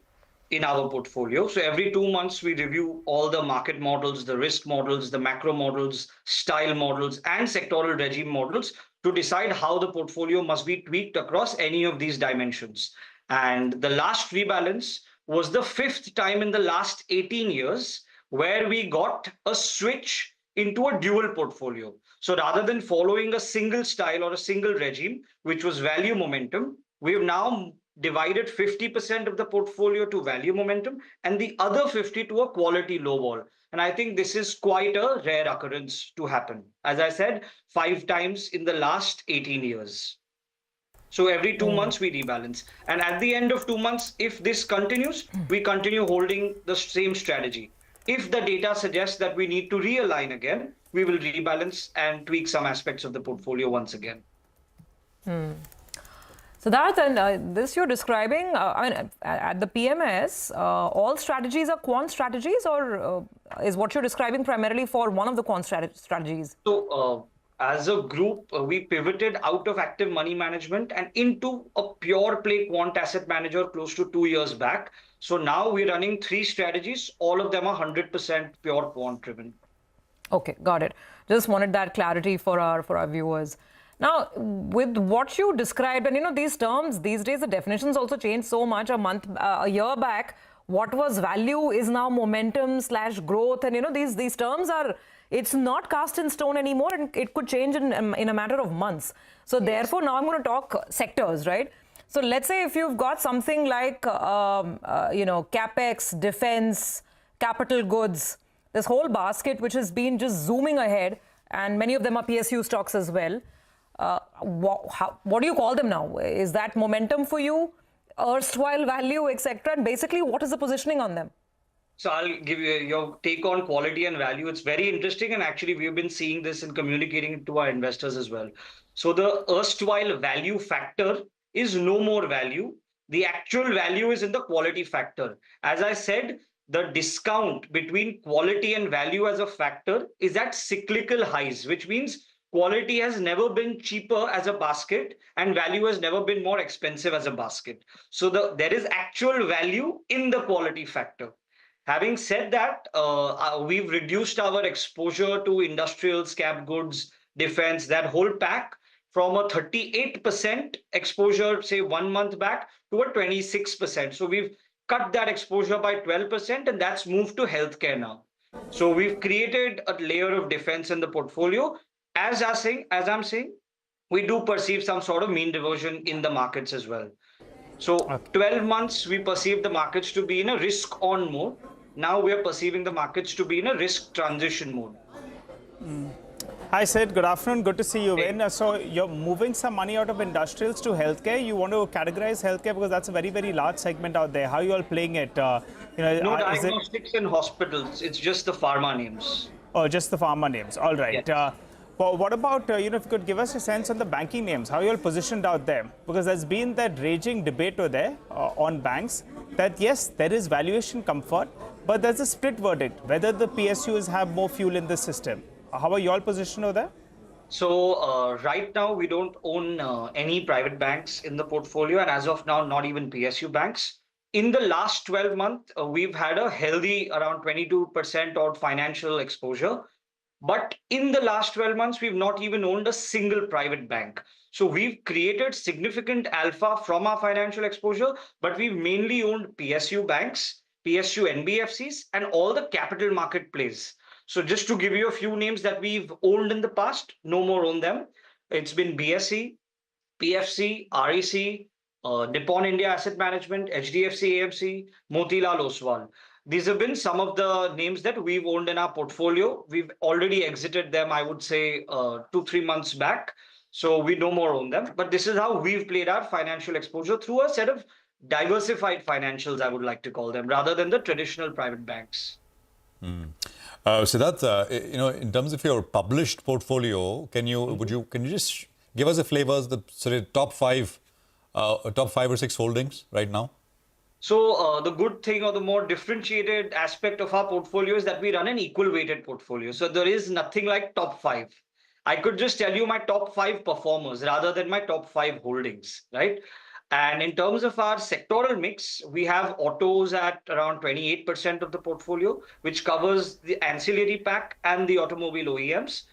in our portfolio. So every 2 months, we review all the market models, the risk models, the macro models, style models, and sectoral regime models to decide how the portfolio must be tweaked across any of these dimensions. And the last rebalance was the 5th time in the last 18 years where we got a switch into a dual portfolio. So rather than following a single style or a single regime, which was value momentum, we've now divided 50% of the portfolio to value momentum and the other 50 to a quality low vol. And I think this is quite a rare occurrence to happen. As I said, 5 times in the last 18 years. So every 2 months we rebalance. And at the end of 2 months, if this continues, we continue holding the same strategy. If the data suggests that we need to realign again, we will rebalance and tweak some aspects of the portfolio once again. So that and this you're describing, at the PMS, all strategies are quant strategies, or is what you're describing primarily for one of the quant strategies? So as a group, we pivoted out of active money management and into a pure play quant asset manager close to 2 years back. So now we're running 3 strategies. All of them are 100% pure quant driven. Okay, got it. Just wanted that clarity for our viewers. Now, with what you described, and these terms, these days the definitions also change so much. A year back, what was value is now momentum/growth, and these terms are, it's not cast in stone anymore, and it could change in a matter of months. So therefore, now I'm going to talk sectors, right? So let's say if you've got something like capex, defense, capital goods, this whole basket which has been just zooming ahead, and many of them are PSU stocks as well. What do you call them now? Is that momentum for you, erstwhile value, etc.? And basically, what is the positioning on them? So I'll give you your take on quality and value. It's very interesting, and actually we've been seeing this and communicating it to our investors as well. So the erstwhile value factor is no more value. The actual value is in the quality factor. As I said, the discount between quality and value as a factor is at cyclical highs, which means quality has never been cheaper as a basket and value has never been more expensive as a basket. So there is actual value in the quality factor. Having said that, we've reduced our exposure to industrials, cap goods, defense, that whole pack from a 38% exposure, say 1 month back, to a 26%. So we've cut that exposure by 12%, and that's moved to healthcare now. So we've created a layer of defense in the portfolio. As I'm saying, we do perceive some sort of mean reversion in the markets as well. So 12 months, we perceived the markets to be in a risk on mode. Now we are perceiving the markets to be in a risk transition mode. Hi Sid, good afternoon. Good to see you in. So you're moving some money out of industrials to healthcare. You want to categorize healthcare because that's a very, very large segment out there. How are you all playing it? No diagnostics and hospitals. It's just the pharma names. Oh, just the pharma names. All right. Yes. Well, what about, if you could give us a sense on the banking names, how are you all positioned out there? Because there's been that raging debate over there on banks that yes, there is valuation comfort, but there's a split verdict, whether the PSUs have more fuel in the system. How are you all positioned over there? So right now, we don't own any private banks in the portfolio, and as of now, not even PSU banks. In the last 12 months, we've had a healthy around 22% odd financial exposure. But in the last 12 months, we've not even owned a single private bank. So we've created significant alpha from our financial exposure, but we've mainly owned PSU banks, PSU NBFCs, and all the capital market plays. So just to give you a few names that we've owned in the past, no more own them. It's been BSE, PFC, REC, Nippon India Asset Management, HDFC AMC, Motilal Oswal. These have been some of the names that we've owned in our portfolio. We've already exited them, I would say, 2-3 months back. So we no more own them. But this is how we've played our financial exposure through a set of diversified financials, I would like to call them, rather than the traditional private banks. Siddharth, in terms of your published portfolio, can you just give us a flavor of the sort of top five or six holdings right now? So the good thing or the more differentiated aspect of our portfolio is that we run an equal weighted portfolio. So there is nothing like top 5. I could just tell you my top 5 performers rather than my top 5 holdings, right? And in terms of our sectoral mix, we have autos at around 28% of the portfolio, which covers the ancillary pack and the automobile OEMs.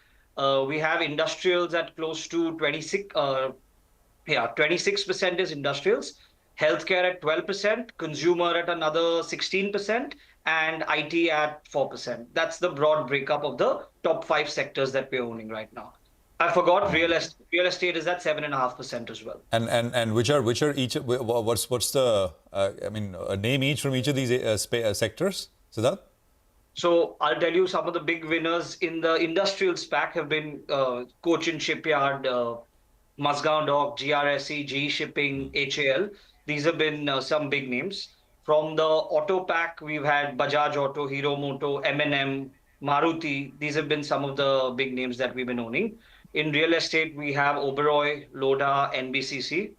We have industrials at close to 26% is industrials, healthcare at 12%, consumer at another 16%, and IT at 4%. That's the broad breakup of the top 5 sectors that we're owning right now. I forgot real estate. Real estate is at 7.5% as well. And which are each? What's the name each from each of these sectors, Siddharth? So I'll tell you some of the big winners in the industrial pack have been Cochin Shipyard, Mazgaon Dock, GRSE, GE Shipping, HAL. These have been some big names. From the auto pack, we've had Bajaj Auto, Hero Moto, M&M, Maruti. These have been some of the big names that we've been owning. In real estate, we have Oberoi, Lodha, NBCC,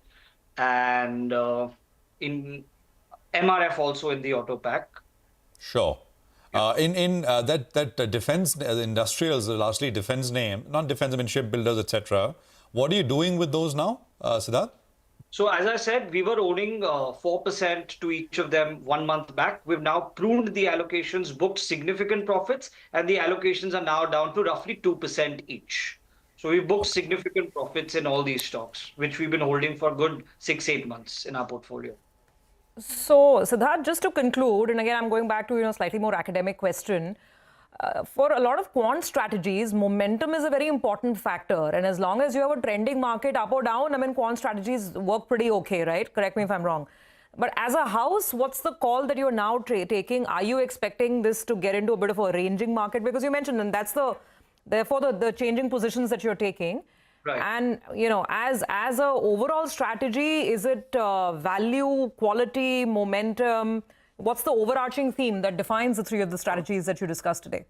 and in MRF also in the auto pack. Sure. That defense, industrials, largely defense name, not defense, I mean shipbuilders, etc. What are you doing with those now, Siddharth? So as I said, we were owning 4% to each of them 1 month back. We've now pruned the allocations, booked significant profits, and the allocations are now down to roughly 2% each. So we booked significant profits in all these stocks, which we've been holding for good 6-8 months in our portfolio. So, Siddharth, just to conclude, and again, I'm going back to a slightly more academic question. For a lot of quant strategies, momentum is a very important factor. And as long as you have a trending market up or down, I mean, quant strategies work pretty okay, right? Correct me if I'm wrong. But as a house, what's the call that you're now taking? Are you expecting this to get into a bit of a ranging market? Because you mentioned, and that's therefore the changing positions that you're taking. Right. And, as a overall strategy, is it value, quality, momentum? What's the overarching theme that defines the three of the strategies that you discussed today?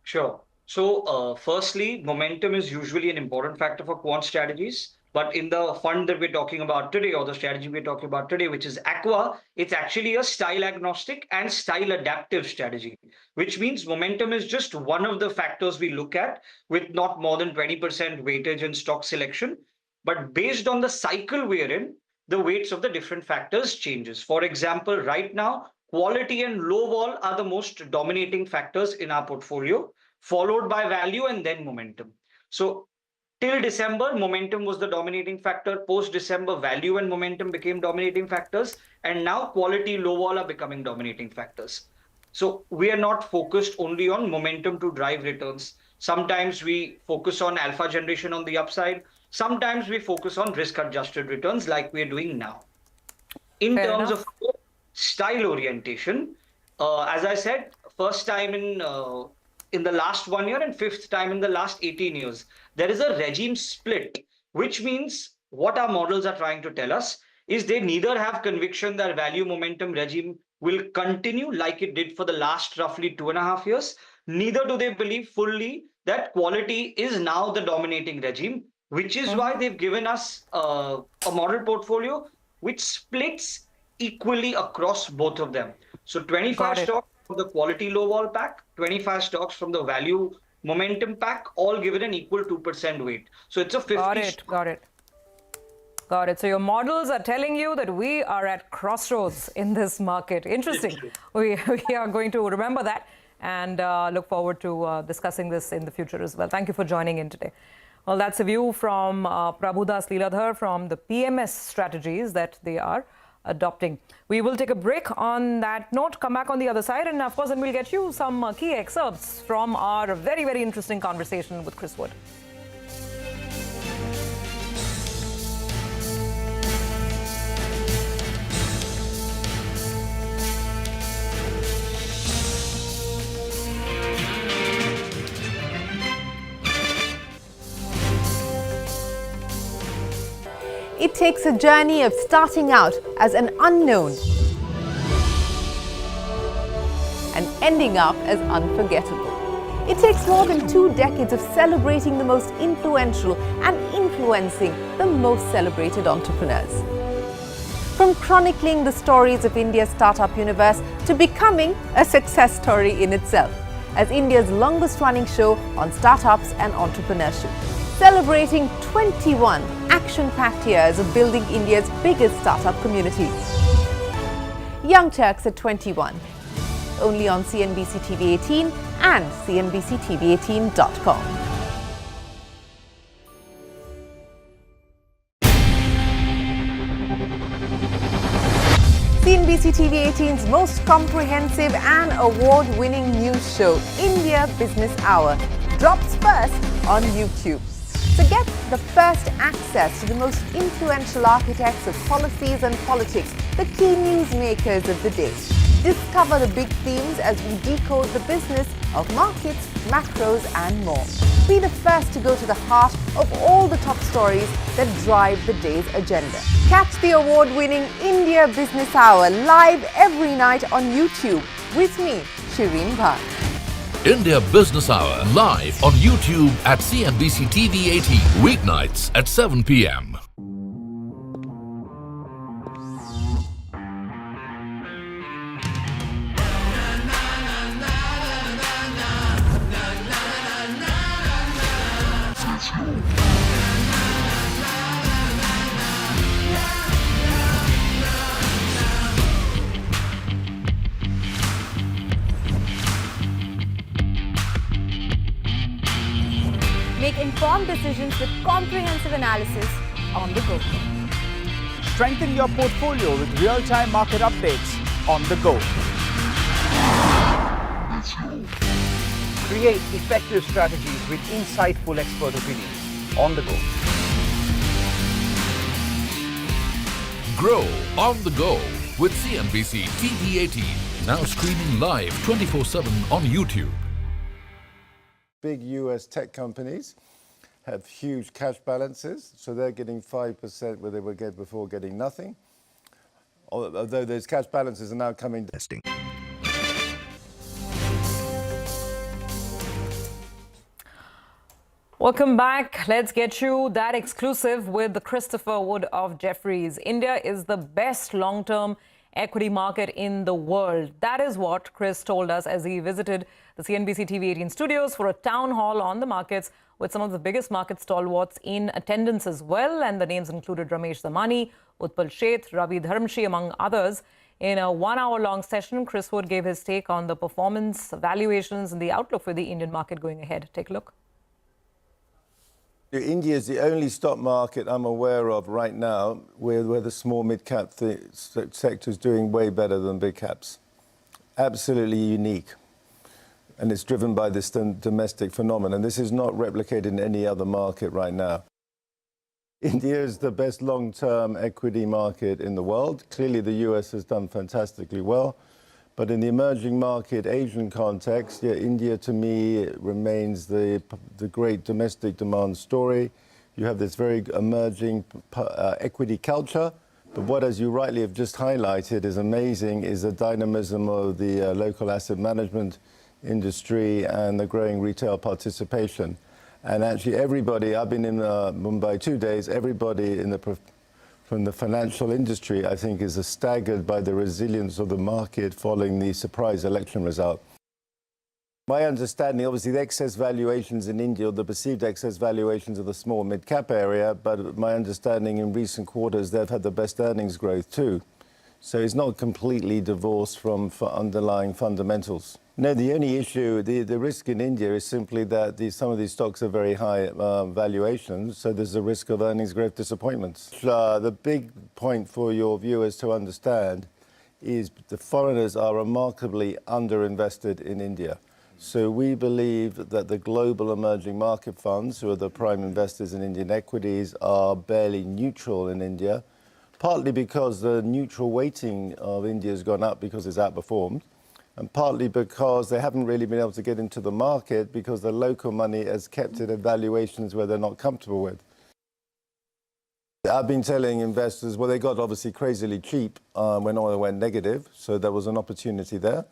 Sure. So firstly, momentum is usually an important factor for quant strategies. But in the fund that we're talking about today, or the strategy we're talking about today, which is Aqua, it's actually a style agnostic and style adaptive strategy, which means momentum is just one of the factors we look at with not more than 20% weightage in stock selection. But based on the cycle we're in, the weights of the different factors changes. For example, right now, quality and low vol are the most dominating factors in our portfolio, followed by value and then momentum. So till December, momentum was the dominating factor. Post-December, value and momentum became dominating factors. And now quality, low vol are becoming dominating factors. So we are not focused only on momentum to drive returns. Sometimes we focus on alpha generation on the upside. Sometimes we focus on risk-adjusted returns like we're doing now. In terms of style orientation, as I said, first time in the last 1 year and fifth time in the last 18 years, there is a regime split, which means what our models are trying to tell us is they neither have conviction that value momentum regime will continue like it did for the last roughly 2.5 years, neither do they believe fully that quality is now the dominating regime, which is why they've given us a model portfolio which splits equally across both of them. So 25 stocks from the quality low vol pack, 25 stocks from the value momentum pack, all given an equal 2% weight. So it's a 50. Got it. So your models are telling you that we are at crossroads in this market. Interesting. We are going to remember that and look forward to discussing this in the future as well. Thank you for joining in today. Well, that's a view from Prabhudas Leeladhar from the PMS strategies that they are adopting. We will take a break on that note, come back on the other side, and of course then we'll get you some key excerpts from our very, very interesting conversation with Chris Wood. It takes a journey of starting out as an unknown and ending up as unforgettable. It takes more than 2 decades of celebrating the most influential and influencing the most celebrated entrepreneurs. From chronicling the stories of India's startup universe to becoming a success story in itself as India's longest running show on startups and entrepreneurship. Celebrating 21 action-packed years of building India's biggest startup community. Young Turks at 21. Only on CNBC-TV18 and CNBCTV18.com. CNBC-TV18's most comprehensive and award-winning news show, India Business Hour, drops first on YouTube. So get the first access to the most influential architects of policies and politics, the key newsmakers of the day. Discover the big themes as we decode the business of markets, macros and more. Be the first to go to the heart of all the top stories that drive the day's agenda. Catch the award-winning India Business Hour live every night on YouTube with me, Shireen Bhatt. India Business Hour live on YouTube at CNBC-TV18 weeknights at 7 p.m. decisions with comprehensive analysis on the go. Strengthen your portfolio with real-time market updates on the go. Create effective strategies with insightful expert opinions on the go. Grow on the go with CNBC-TV18, now streaming live 24/7 on YouTube. Big US tech companies have huge cash balances, so they're getting 5% where they would get before getting nothing. Although those cash balances are now coming down. Welcome back. Let's get you that exclusive with Christopher Wood of Jefferies. India is the best long-term equity market in the world. That is what Chris told us as he visited the CNBC-TV18 studios for a town hall on the markets with some of the biggest market stalwarts in attendance as well. And the names included Ramesh Zamani, Utpal Sheth, Ravi Dharamshi, among others. In a one-hour-long session, Chris Wood gave his take on the performance, valuations, and the outlook for the Indian market going ahead. Take a look. India is the only stock market I'm aware of right now where the small mid-cap sector is doing way better than big caps. Absolutely unique. And it's driven by this domestic phenomenon. This is not replicated in any other market right now. India is the best long-term equity market in the world. Clearly, the US has done fantastically well. But in the emerging market Asian context, yeah, India to me remains the great domestic demand story. You have this very emerging equity culture. But what, as you rightly have just highlighted, is amazing is the dynamism of the local asset management industry and the growing retail participation. And actually everybody, I've been in Mumbai 2 days, everybody from the financial industry, I think, is staggered by the resilience of the market following the surprise election result. My understanding, obviously, the excess valuations in India, or the perceived excess valuations of the small mid-cap area, but my understanding in recent quarters, they've had the best earnings growth too. So it's not completely divorced from underlying fundamentals. No, the only issue, the risk in India is simply that some of these stocks are very high valuations, so there's a risk of earnings growth disappointments. The big point for your viewers to understand is the foreigners are remarkably underinvested in India. So we believe that the global emerging market funds, who are the prime investors in Indian equities, are barely neutral in India, partly because the neutral weighting of India has gone up because it's outperformed, and partly because they haven't really been able to get into the market because the local money has kept it at valuations where they're not comfortable with. I've been telling investors, well, they got obviously crazily cheap when oil went negative, so there was an opportunity there.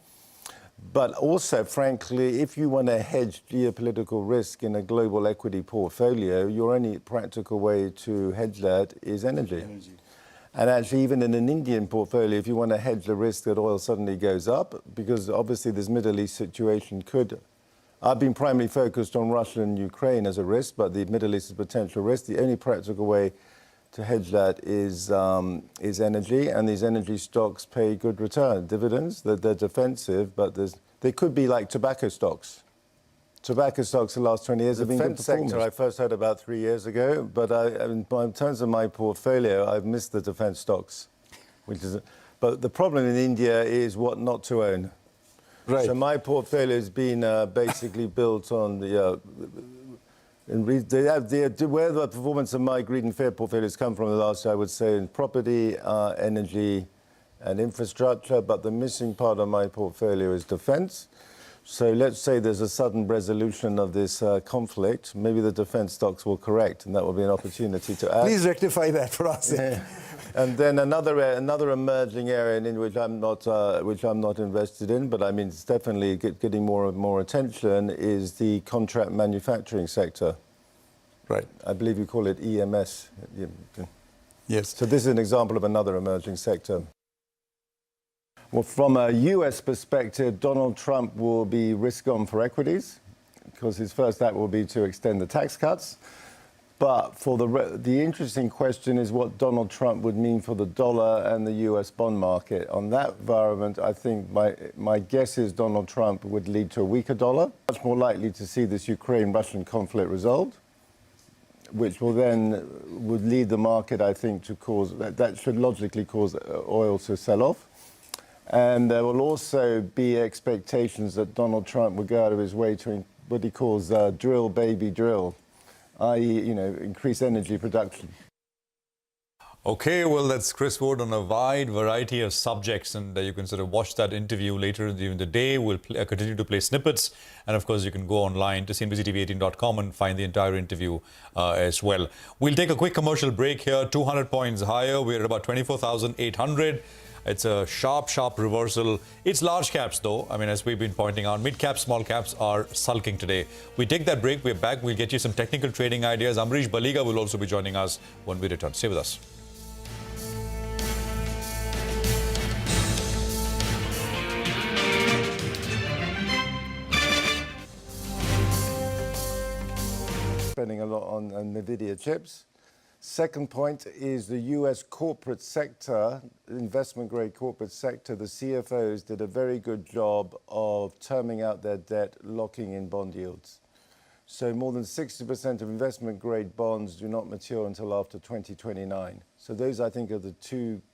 But also, frankly, if you want to hedge geopolitical risk in a global equity portfolio, your only practical way to hedge that is energy. And actually, even in an Indian portfolio, if you want to hedge the risk that oil suddenly goes up, because obviously this Middle East situation could... I've been primarily focused on Russia and Ukraine as a risk, but the Middle East is a potential risk. The only practical way to hedge that is energy, and these energy stocks pay good return. Dividends, they're defensive, but they could be like tobacco stocks. Tobacco stocks the last 20 years have been good performers. Sector I first heard about 3 years ago, but in terms of my portfolio, I've missed the defense stocks. But the problem in India is what not to own. Right. So my portfolio has been basically built on where the performance of my greed and fear portfolios come from the last year, I would say, in property, energy, and infrastructure. But the missing part of my portfolio is defense. So let's say there's a sudden resolution of this conflict. Maybe the defense stocks will correct, and that will be an opportunity to add. Please rectify that for us. Yeah. And then another emerging area in which I'm not invested in, but I mean it's definitely getting more and more attention, is the contract manufacturing sector. Right. I believe you call it EMS. Yes. So this is an example of another emerging sector. Well, from a US perspective, Donald Trump will be risk-on for equities because his first act will be to extend the tax cuts. But for the interesting question is what Donald Trump would mean for the dollar and the US bond market. On that environment, I think my guess is Donald Trump would lead to a weaker dollar. Much more likely to see this Ukraine-Russian conflict resolved. which will then would lead the market, I think, to cause that should logically cause oil to sell off. And there will also be expectations that Donald Trump will go out of his way to what he calls drill, baby, drill, i.e., increase energy production. Okay, well, that's Chris Wood on a wide variety of subjects, and you can sort of watch that interview later during the day. We'll continue to play snippets, and of course, you can go online to CNBCTV18.com and find the entire interview as well. We'll take a quick commercial break here. 200 points higher. We're at about 24,800. It's a sharp reversal. It's large caps, though. I mean, as we've been pointing out, mid caps, small caps are sulking today. We take that break. We're back. We'll get you some technical trading ideas. Amrish Baliga will also be joining us when we return. Stay with us. Spending a lot on NVIDIA chips. Second point is the US corporate sector, investment-grade corporate sector. The CFOs did a very good job of terming out their debt, locking in bond yields. So more than 60% of investment-grade bonds do not mature until after 2029. So those, I think, are the key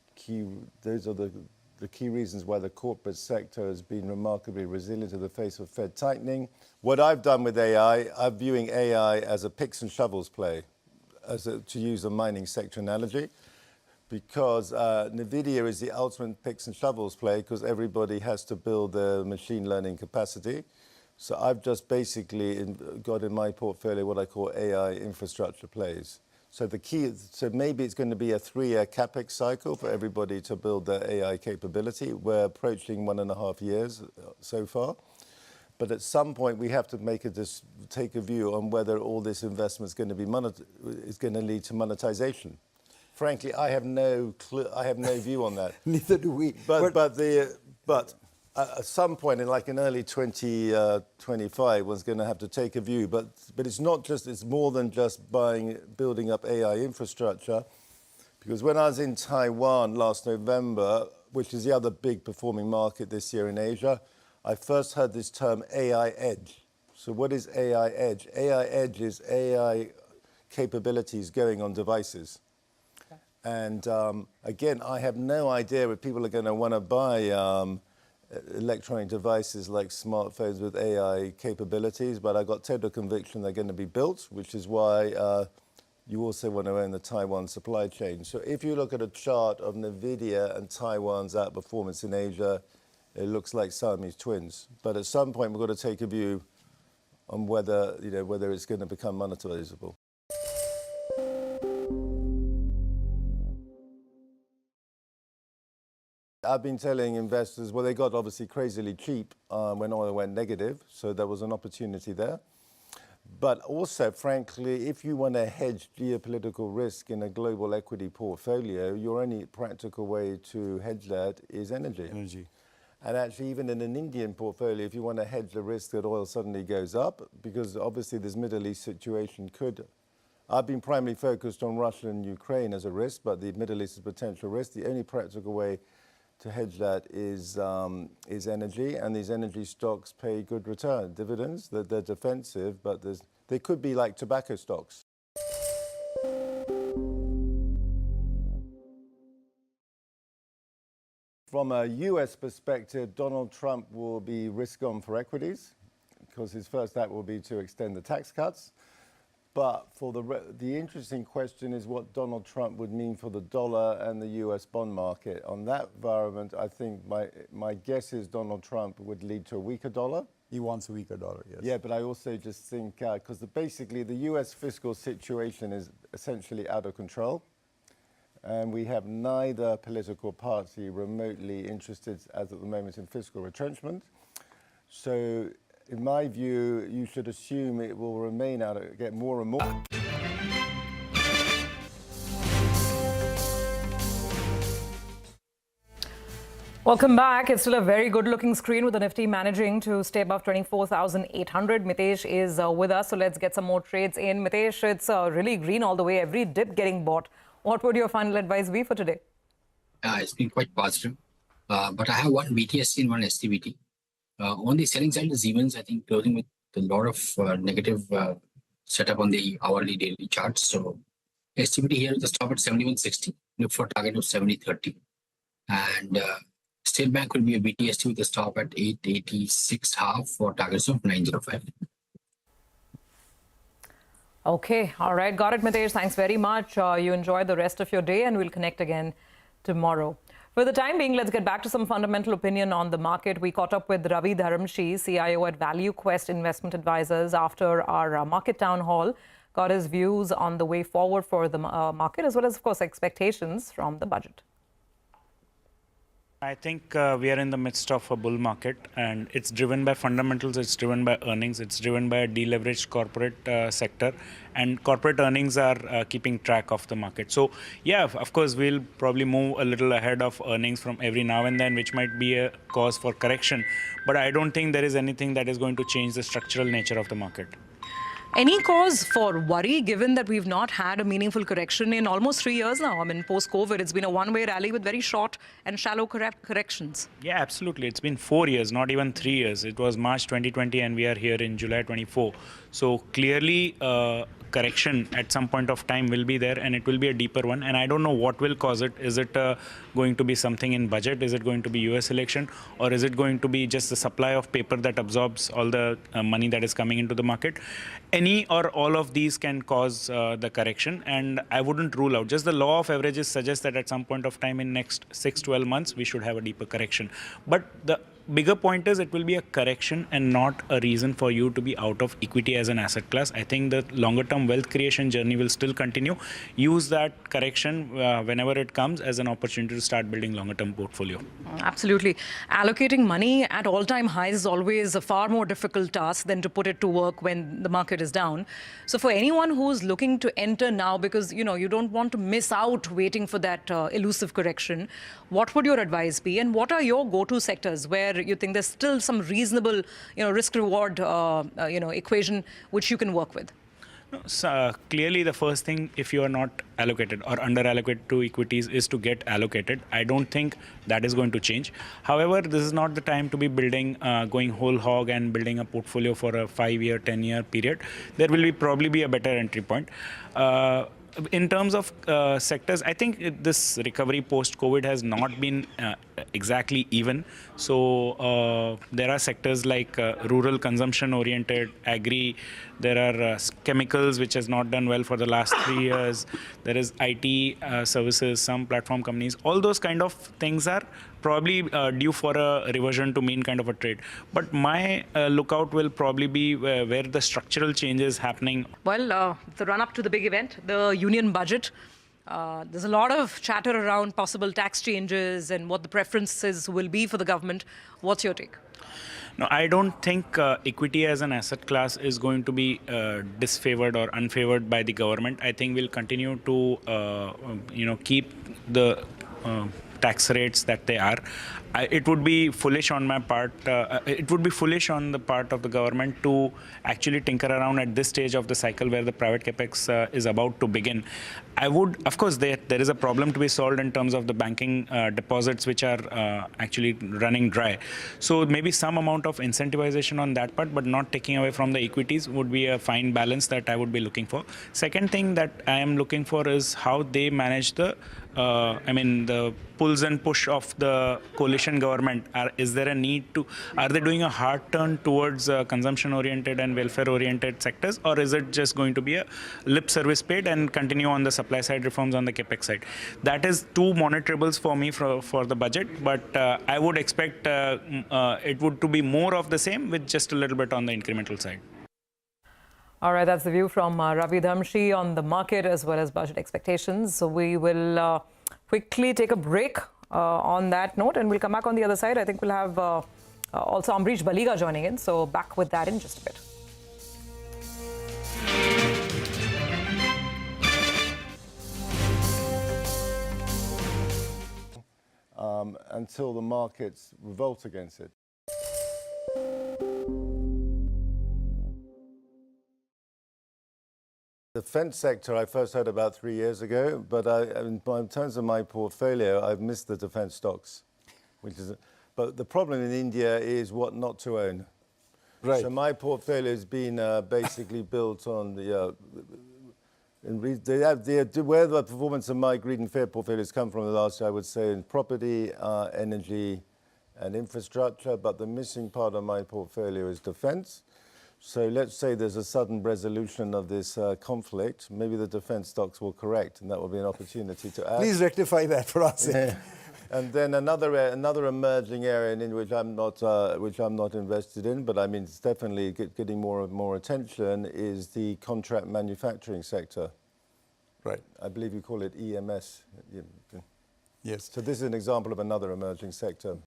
reasons why the corporate sector has been remarkably resilient in the face of Fed tightening. What I've done with AI, I'm viewing AI as a picks and shovels play, to use a mining sector analogy, because NVIDIA is the ultimate picks and shovels play because everybody has to build their machine learning capacity. So I've just basically got in my portfolio what I call AI infrastructure plays. So maybe it's going to be a 3-year capex cycle for everybody to build their AI capability. We're approaching 1.5 years so far. But at some point, we have to take a view on whether all this investment is going to lead to monetization. Frankly, I have no view on that. Neither do we. But at some point in early 2025, one's going to have to take a view. But it's more than just building up AI infrastructure. Because when I was in Taiwan last November, which is the other big performing market this year in Asia, I first heard this term AI edge. So what is AI edge? AI edge is AI capabilities going on devices. Okay. And again, I have no idea if people are going to want to buy electronic devices like smartphones with AI capabilities, but I got total conviction they're going to be built, which is why you also want to own the Taiwan supply chain. So if you look at a chart of NVIDIA and Taiwan's outperformance in Asia, it looks like Siamese twins. But at some point, we've got to take a view on whether it's going to become monetizable. I've been telling investors, well, they got obviously crazily cheap when oil went negative, so there was an opportunity there. But also, frankly, if you want to hedge geopolitical risk in a global equity portfolio, your only practical way to hedge that is energy. And actually, even in an Indian portfolio, if you want to hedge the risk that oil suddenly goes up, because obviously this Middle East situation could. I've been primarily focused on Russia and Ukraine as a risk, but the Middle East is a potential risk. The only practical way to hedge that is energy, and these energy stocks pay good return dividends. They're defensive, but they could be like tobacco stocks. From a US perspective, Donald Trump will be risk on for equities because his first act will be to extend the tax cuts. But for the interesting question is what Donald Trump would mean for the dollar and the US bond market. On that environment, I think my guess is Donald Trump would lead to a weaker dollar. He wants a weaker dollar, yes. Yeah, but I also just think, because basically the US fiscal situation is essentially out of control. And we have neither political party remotely interested as at the moment in fiscal retrenchment. So in my view, you should assume it will remain get more and more. Welcome back. It's still a very good-looking screen with the Nifty managing to stay above 24,800. Mitesh is with us, so let's get some more trades in. Mitesh, it's really green all the way, every dip getting bought. What would your final advice be for today? It's been quite positive, but I have one BTSC and one STBT. On the selling side, the Siemens, I think, closing with a lot of negative set up on the hourly daily charts. So estimate here is the stop at 71.60. Look for target of 70.30. And State Bank will be a BTST with a stop at 886.5 for targets of 905. Okay, all right. Got it, Mitesh. Thanks very much. You enjoy the rest of your day and we'll connect again tomorrow. For the time being, let's get back to some fundamental opinion on the market. We caught up with Ravi Dharamshi, CIO at ValueQuest Investment Advisors, after our market town hall. Got his views on the way forward for the market, as well as, of course, expectations from the budget. I think we are in the midst of a bull market, and it's driven by fundamentals, it's driven by earnings, it's driven by a deleveraged corporate sector, and corporate earnings are keeping track of the market. So, yeah, of course, we'll probably move a little ahead of earnings from every now and then, which might be a cause for correction. But I don't think there is anything that is going to change the structural nature of the market. Any cause for worry, given that we've not had a meaningful correction in almost 3 years now? I mean, post-COVID, it's been a one-way rally with very short and shallow corrections. Yeah, absolutely. It's been 4 years, not even 3 years. It was March 2020 and we are here in July 24. So clearly, correction at some point of time will be there, and it will be a deeper one. And I don't know what will cause it. Is it going to be something in budget? Is it going to be US election? Or is it going to be just the supply of paper that absorbs all the money that is coming into the market? Any or all of these can cause the correction, and I wouldn't rule out. Just the law of averages suggests that at some point of time in next 6-12 months, we should have a deeper correction. But the bigger point is it will be a correction and not a reason for you to be out of equity as an asset class. I think the longer term wealth creation journey will still continue. Use that correction whenever it comes as an opportunity to start building longer term portfolio. Absolutely. Allocating money at all-time highs is always a far more difficult task than to put it to work when the market is down. So for anyone who's looking to enter now, because you don't want to miss out waiting for that elusive correction, what would your advice be, and what are your go-to sectors where you think there's still some reasonable risk-reward equation which you can work with? So, clearly the first thing, if you are not allocated or under allocated to equities, is to get allocated. I don't think that is going to change. However, this is not the time to be building, going whole hog and building a portfolio for a 5-year, 10-year period. There will probably be a better entry point. In terms of sectors, I think this recovery post-COVID has not been exactly even. So there are sectors like rural consumption-oriented, agri. There are chemicals, which has not done well for the last 3 years. There is IT services, some platform companies. All those kind of things are probably due for a reversion to mean kind of a trade. But my lookout will probably be where the structural changes happening. Well, the run-up to the big event, the union budget, there's a lot of chatter around possible tax changes and what the preferences will be for the government. What's your take? No, I don't think equity as an asset class is going to be disfavored or unfavored by the government. I think we'll continue to, keep the tax rates that they are. It would be foolish on my part. It would be foolish on the part of the government to actually tinker around at this stage of the cycle where the private capex is about to begin. I would, of course, there is a problem to be solved in terms of the banking deposits, which are actually running dry. So maybe some amount of incentivization on that part, but not taking away from the equities would be a fine balance that I would be looking for. Second thing that I am looking for is how they manage the the pulls and push of the coalition government. Is there a need to, are they doing a hard turn towards consumption-oriented and welfare-oriented sectors, or is it just going to be a lip service paid and continue on the supply side reforms on the capex side? That is two monitorables for me for the budget, but I would expect it would to be more of the same with just a little bit on the incremental side. All right, that's the view from Ravi Dharamshi on the market as well as budget expectations. So we will quickly take a break on that note, and we'll come back on the other side. I think we'll have also Ambrish Baliga joining in. So back with that in just a bit. Until the markets revolt against it. The defense sector I first heard about 3 years ago, but in terms of my portfolio, I've missed the defense stocks. But the problem in India is what not to own. Right. So my portfolio has been basically built on the where the performance of my greed and fear portfolios come from the last year, I would say in property, energy, and infrastructure. But the missing part of my portfolio is defense. So let's say there's a sudden resolution of this conflict. Maybe the defense stocks will correct, and that will be an opportunity to add. Please rectify that for us. Yeah. And then another emerging area in which I'm not invested in, but I mean it's definitely getting more attention, is the contract manufacturing sector. Right. I believe you call it EMS. Yes. So this is an example of another emerging sector.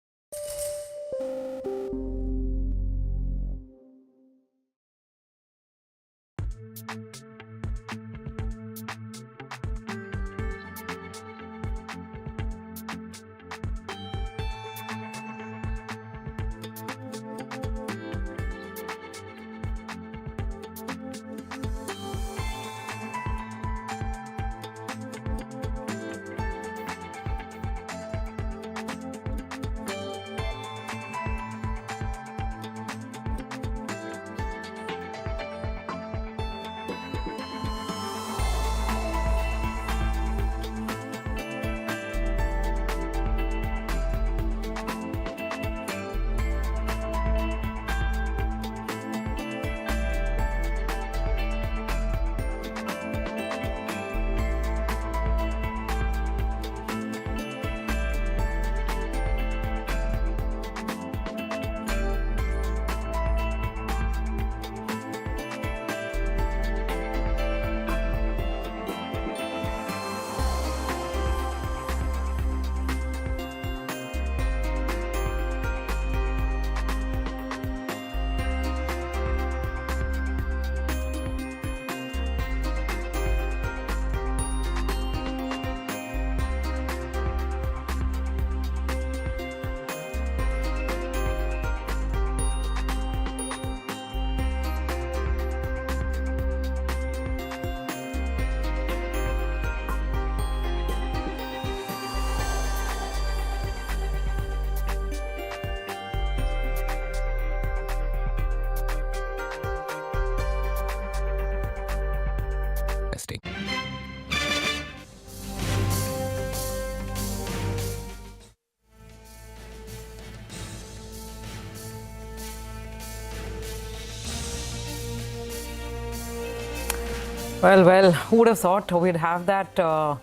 Well, who would have thought we'd have that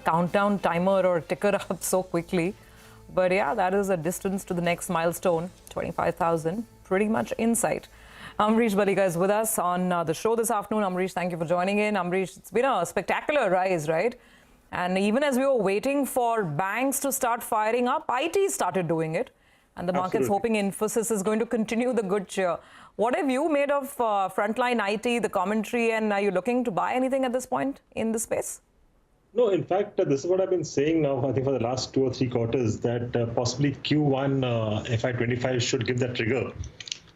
countdown timer or ticker up so quickly? But yeah, that is a distance to the next milestone, 25,000, pretty much in sight. Amrish Balika is with us on the show this afternoon. Amrish, thank you for joining in. Amrish, it's been a spectacular rise, right? And even as we were waiting for banks to start firing up, IT started doing it. And the market's hoping Infosys is going to continue the good cheer. What have you made of frontline IT, the commentary, and are you looking to buy anything at this point in the space? No, in fact, this is what I've been saying now, I think, for the last 2 or 3 quarters, that possibly Q1 FY25 should give that trigger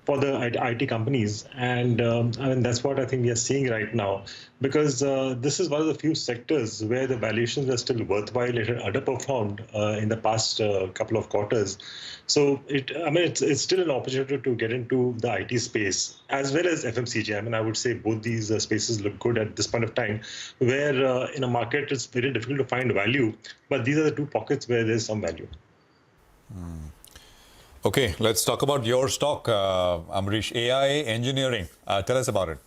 for the IT companies. And I mean, that's what I think we are seeing right now, because this is one of the few sectors where the valuations are still worthwhile. It had underperformed in the past couple of quarters. So it's still an opportunity to get into the IT space as well as FMCG. I mean, I would say both these spaces look good at this point of time, where in a market it's very difficult to find value. But these are the 2 pockets where there's some value. Okay, let's talk about your stock, Amrish. AI engineering. Tell us about it.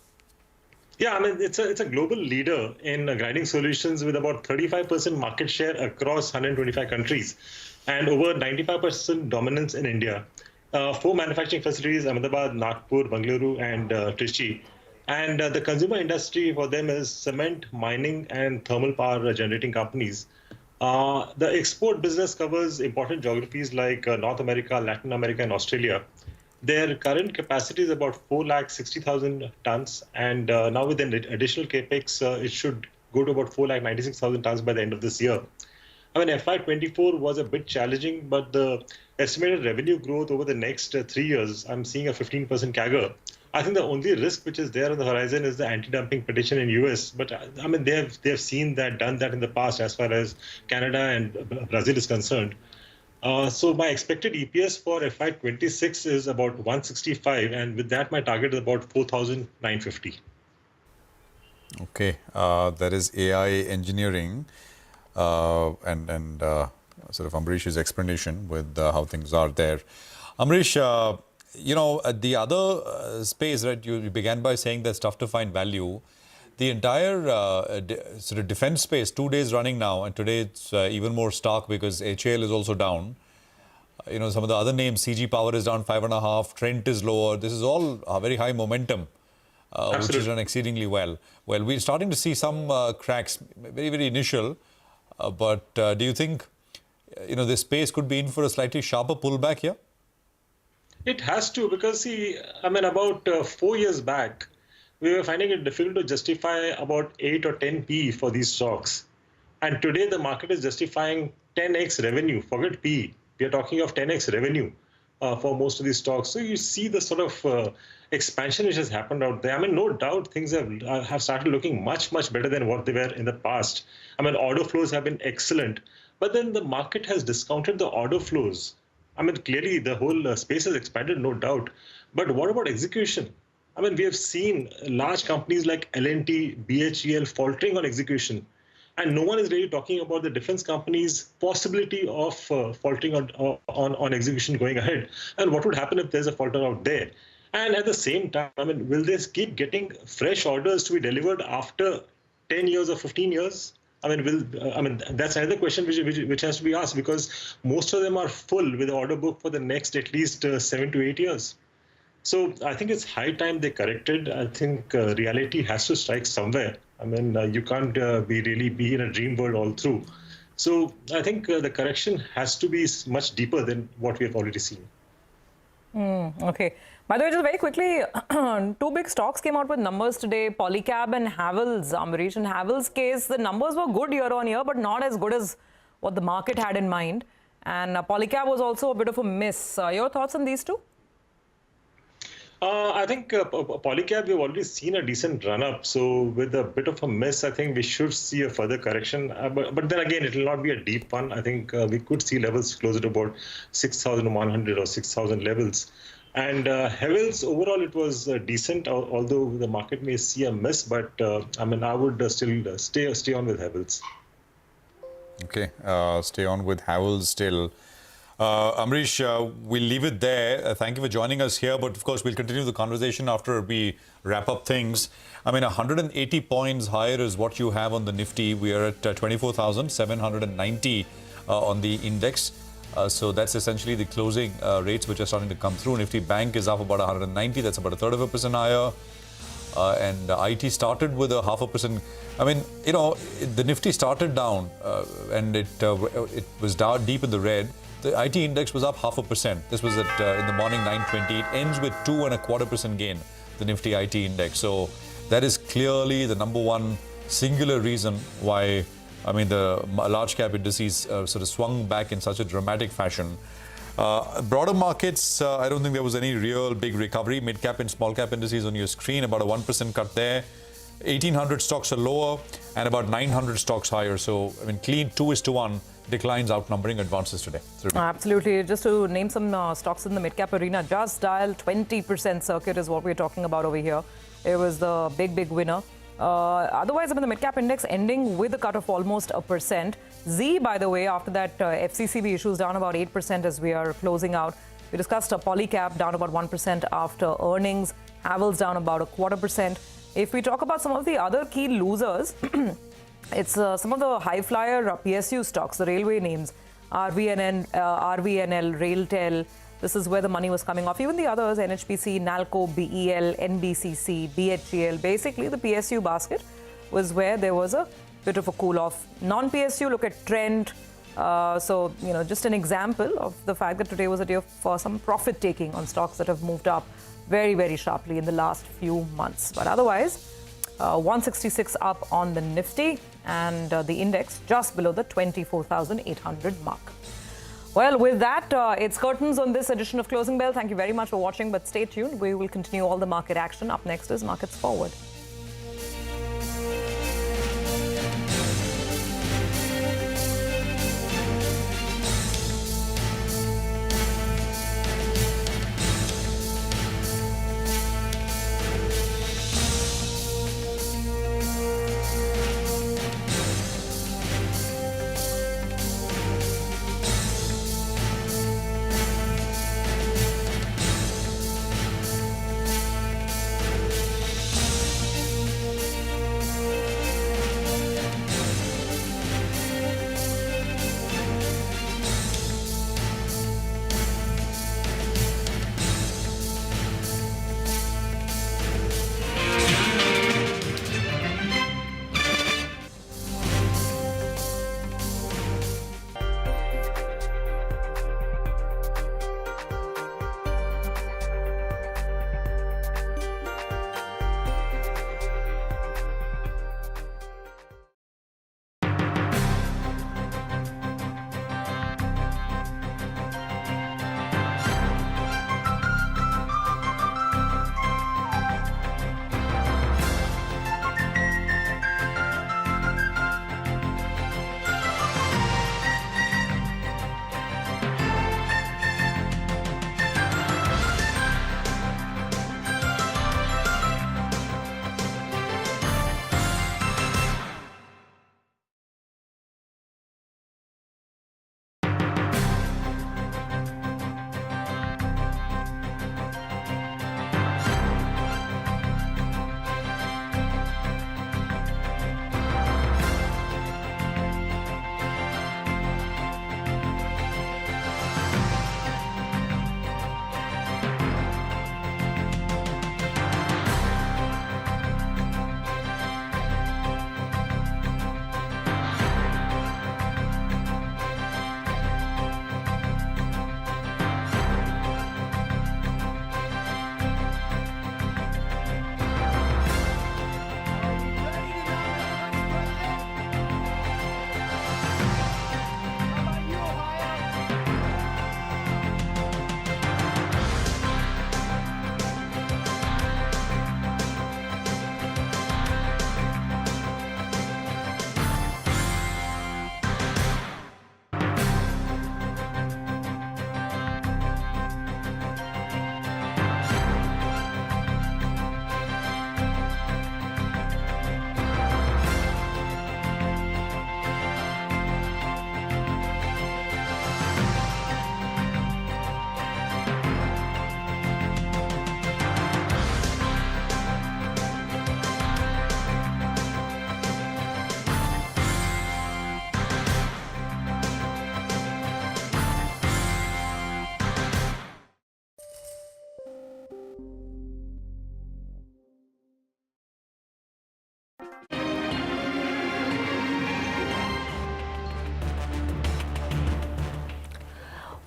Yeah, I mean, it's a global leader in grinding solutions with about 35% market share across 125 countries and over 95% dominance in India. 4 manufacturing facilities, Ahmedabad, Nagpur, Bengaluru, and Trichy. And the consumer industry for them is cement, mining, and thermal power generating companies. The export business covers important geographies like North America, Latin America, and Australia. Their current capacity is about 460,000 tons, and now with an additional capex, it should go to about 496,000 tons by the end of this year. I mean, FY24 was a bit challenging, but the estimated revenue growth over the next 3 years, I'm seeing a 15% CAGR. I think the only risk which is there on the horizon is the anti-dumping petition in US. But I mean, they have seen that, done that in the past as far as Canada and Brazil is concerned. So my expected EPS for FY26 is about 165, and with that, my target is about 4,950. Okay, that is AI engineering and sort of Ambarish's explanation with how things are there. Ambrish, you know, the other space, right, you began by saying that's tough to find value. The entire sort of defense space, 2 days running now, and today it's even more stark because HAL is also down. You know, some of the other names, CG Power is down 5.5, Trent is lower. This is all very high momentum, which is run exceedingly well. Well, we're starting to see some cracks, very, very initial. But do you think, you know, this space could be in for a slightly sharper pullback here? It has to, because see, I mean, about 4 years back, we were finding it difficult to justify about 8 or 10 PE for these stocks. And today the market is justifying 10x revenue. Forget PE. We are talking of 10x revenue for most of these stocks. So you see the sort of expansion which has happened out there. I mean, no doubt things have started looking much, much better than what they were in the past. I mean, order flows have been excellent. But then the market has discounted the order flows. I mean, clearly the whole space has expanded, no doubt. But what about execution? I mean, we have seen large companies like L&T, BHEL faltering on execution. And no one is really talking about the defense companies' possibility of faltering on execution going ahead. And what would happen if there's a falter out there? And at the same time, I mean, will they keep getting fresh orders to be delivered after 10 years or 15 years? I mean, that's another question which has to be asked, because most of them are full with the order book for the next at least 7 to 8 years. So I think it's high time they corrected. I think reality has to strike somewhere. I mean, you can't really be in a dream world all through. So I think the correction has to be much deeper than what we have already seen. Okay. By the way, just very quickly, two big stocks came out with numbers today, Polycab and Havells. Ambarish, in Havells' case, the numbers were good year on year, but not as good as what the market had in mind. And Polycab was also a bit of a miss. Your thoughts on these two? I think Polycab, we've already seen a decent run-up. So with a bit of a miss, I think we should see a further correction. But then again, it will not be a deep one. I think we could see levels closer to about 6,100 or 6,000 levels. And Havells, overall, it was decent, although the market may see a miss. But I mean, I would still stay on with Havells. Okay, stay on with Havells still. Amrish, we'll leave it there. Thank you for joining us here. But of course, we'll continue the conversation after we wrap up things. I mean, 180 points higher is what you have on the Nifty. We are at 24,790 on the index. So that's essentially the closing rates which are starting to come through. Nifty Bank is up about 190. That's about 1/3% higher. And IT started with a 0.5%. I mean, you know, the Nifty started down and it was down deep in the red. The IT index was up 0.5%. This was at in the morning 9:20. It ends with 2.25% gain, the Nifty IT index. So that is clearly the number one singular reason why, I mean, the large cap indices sort of swung back in such a dramatic fashion. Broader markets, I don't think there was any real big recovery. Mid cap and small cap indices on your screen, about a 1% cut there. 1,800 stocks are lower and about 900 stocks higher. So, I mean, clean 2:1 declines outnumbering advances today. Absolutely. Just to name some stocks in the mid-cap arena, Just Dial 20% circuit is what we're talking about over here. It was the big winner. Otherwise, I mean, the mid-cap index ending with a cut of almost 1%. Z, by the way, after that FCCB issues, down about 8% as we are closing out. We discussed Polycab down about 1% after earnings. Havells down about 0.25%. If we talk about some of the other key losers, it's some of the high flyer PSU stocks, the railway names, RVNL, RailTel. This is where the money was coming off. Even the others, NHPC, NALCO, BEL, NBCC, BHEL, basically the PSU basket was where there was a bit of a cool off. Non-PSU, look at Trent. So, you know, just an example of the fact that today was a day for some profit taking on stocks that have moved up very sharply in the last few months. But otherwise, 166 up on the Nifty and the index just below the 24,800 mark. Well, with that, it's curtains on this edition of Closing Bell. Thank you very much for watching, but stay tuned. We will continue all the market action. Up next is Markets Forward.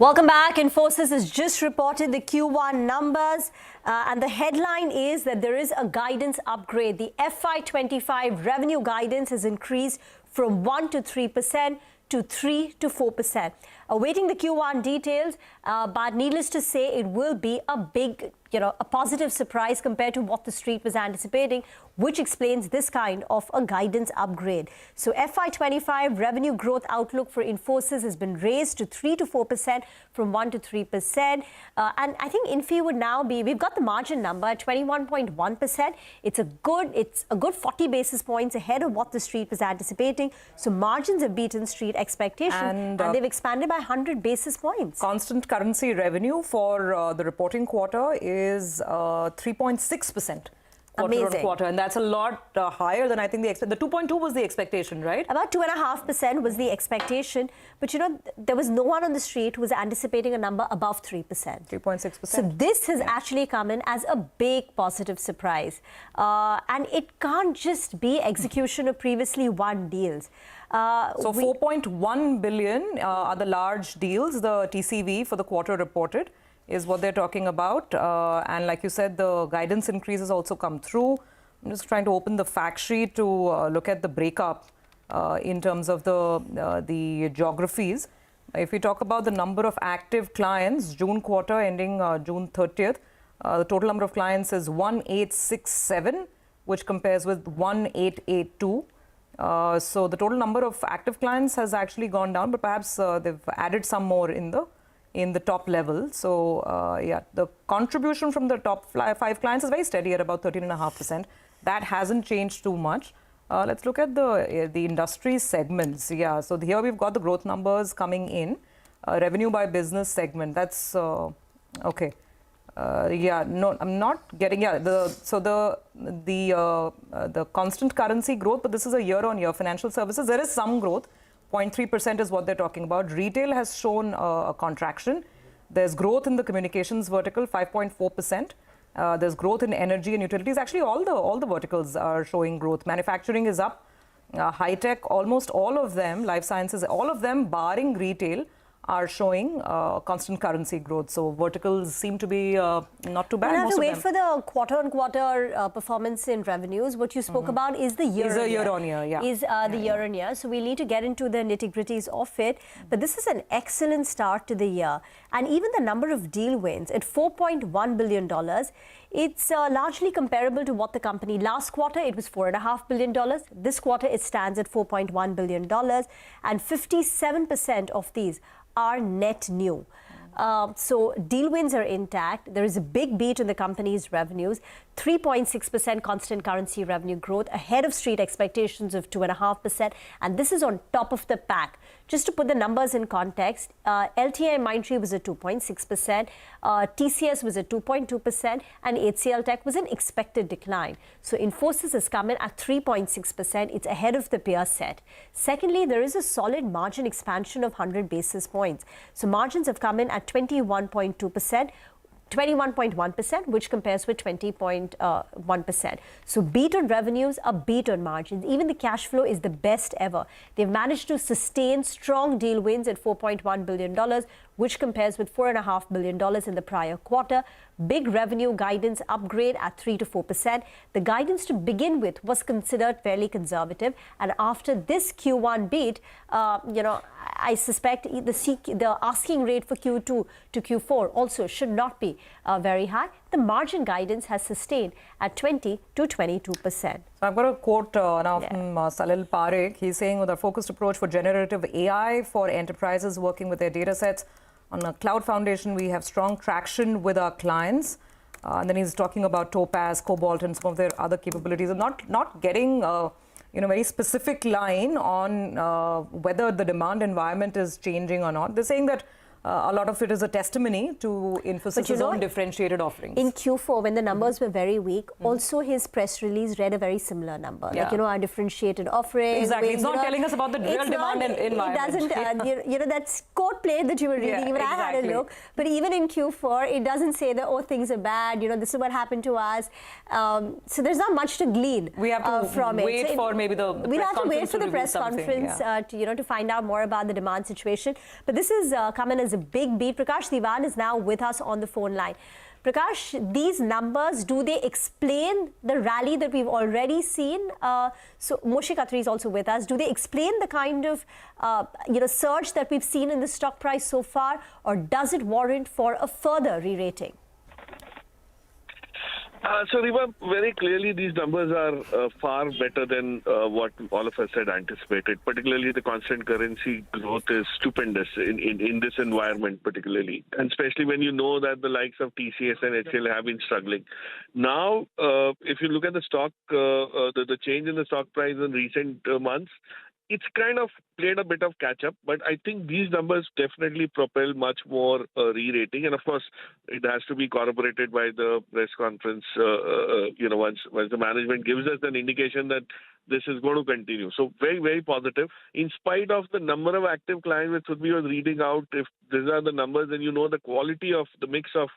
Welcome back. Infosys has just reported the Q1 numbers, and the headline is that there is a guidance upgrade. The FY25 revenue guidance has increased from 1 to 3% to 3 to 4%. Awaiting the Q1 details, but needless to say, it will be a big, a positive surprise compared to what the street was anticipating, which explains this kind of a guidance upgrade. So FY25 revenue growth outlook for Infosys has been raised to 3 to 4% from 1 to 3%. And I think Infi would now be, we've got the margin number at 21.1%. It's a good 40 basis points ahead of what the street was anticipating. So margins have beaten street expectation, and they've expanded by 100 basis points. Constant currency revenue for the reporting quarter is 3.6%. Quarter on quarter, and that's a lot higher than I think the 2.2 was the expectation, right? About 2.5% was the expectation, but there was no one on the street who was anticipating a number above 3%. 3.6%. So this has actually come in as a big positive surprise, and it can't just be execution of previously won deals. So 4.1 billion are the large deals, the TCV for the quarter reported, is what they're talking about. And like you said, the guidance increases also come through. I'm just trying to open the fact sheet to look at the breakup in terms of the geographies. If we talk about the number of active clients, June quarter ending June 30th, the total number of clients is 1867, which compares with 1882. So the total number of active clients has actually gone down, but perhaps they've added some more in the top level. So yeah, the contribution from the top 5 clients is very steady at about 13.5%. That hasn't changed too much. Let's look at the industry segments. Yeah, so here we've got the growth numbers coming in. Revenue by business segment. That's okay. Yeah, no, I'm not getting. Yeah, the constant currency growth, but this is a year-on-year. Financial services, there is some growth. 0.3% is what they're talking about. Retail has shown a contraction. There's growth in the communications vertical, 5.4%. There's growth in energy and utilities. Actually, all the verticals are showing growth. Manufacturing is up. High tech, almost all of them. Life sciences, all of them, barring retail, are showing constant currency growth. So verticals seem to be not too bad. We'll have to wait for the quarter-on-quarter performance in revenues. What you spoke about is the year-on-year. Is the year-on-year, yeah. Is the year-on-year. So we'll need to get into the nitty-gritties of it. But this is an excellent start to the year. And even the number of deal wins at $4.1 billion, it's largely comparable to what the company last quarter, it was $4.5 billion. This quarter, it stands at $4.1 billion. And 57% of these are net new. So deal wins are intact. There is a big beat in the company's revenues. 3.6% constant currency revenue growth ahead of street expectations of 2.5%. And this is on top of the pack. Just to put the numbers in context, LTIMindtree was at 2.6%, TCS was at 2.2%, and HCL Tech was an expected decline. So Infosys has come in at 3.6%. It's ahead of the peer set. Secondly, there is a solid margin expansion of 100 basis points. So margins have come in at 21.2%. 21.1%, which compares with 20.1%. So beat on revenues, a beat on margins. Even the cash flow is the best ever. They've managed to sustain strong deal wins at $4.1 billion, which compares with $4.5 billion in the prior quarter. Big revenue guidance upgrade at 3 to 4%. The guidance to begin with was considered fairly conservative. And after this Q1 beat, I suspect the asking rate for Q2 to Q4 also should not be very high. The margin guidance has sustained at 20 to 22%. So I've got a quote now from Salil Parekh. He's saying, with a focused approach for generative AI for enterprises working with their data sets on a cloud foundation, we have strong traction with our clients. And then he's talking about Topaz, Cobalt, and some of their other capabilities. I'm not getting very specific line on whether the demand environment is changing or not. They're saying that a lot of it is a testimony to Infosys' own differentiated offerings. In Q4, when the numbers were very weak, also his press release read a very similar number. Yeah. Like, our differentiated offerings. Exactly. It's not telling us about the real demand environment. It doesn't, that quote play that you were reading, even I had a look. But even in Q4, it doesn't say that, things are bad, this is what happened to us. So there's not much to glean we have to from wait it. for maybe the we'll have to wait for the press conference yeah. to find out more about the demand situation. But this is come in as was a big beat. Prakash Diwan is now with us on the phone line. Prakash, these numbers, do they explain the rally that we've already seen? So Moshe Khatri is also with us. Do they explain the kind of surge that we've seen in the stock price so far, or does it warrant for a further re-rating? So, Riva, very clearly these numbers are far better than what all of us had anticipated. Particularly the constant currency growth is stupendous in this environment, particularly. And especially when you know that the likes of TCS and HCL have been struggling. Now, if you look at the stock, the change in the stock price in recent months, it's kind of played a bit of catch-up, but I think these numbers definitely propel much more re-rating. And of course, it has to be corroborated by the press conference, once the management gives us an indication that this is going to continue. So very, very positive. In spite of the number of active clients which Sudhir was reading out, if these are the numbers, then you know the quality of the mix of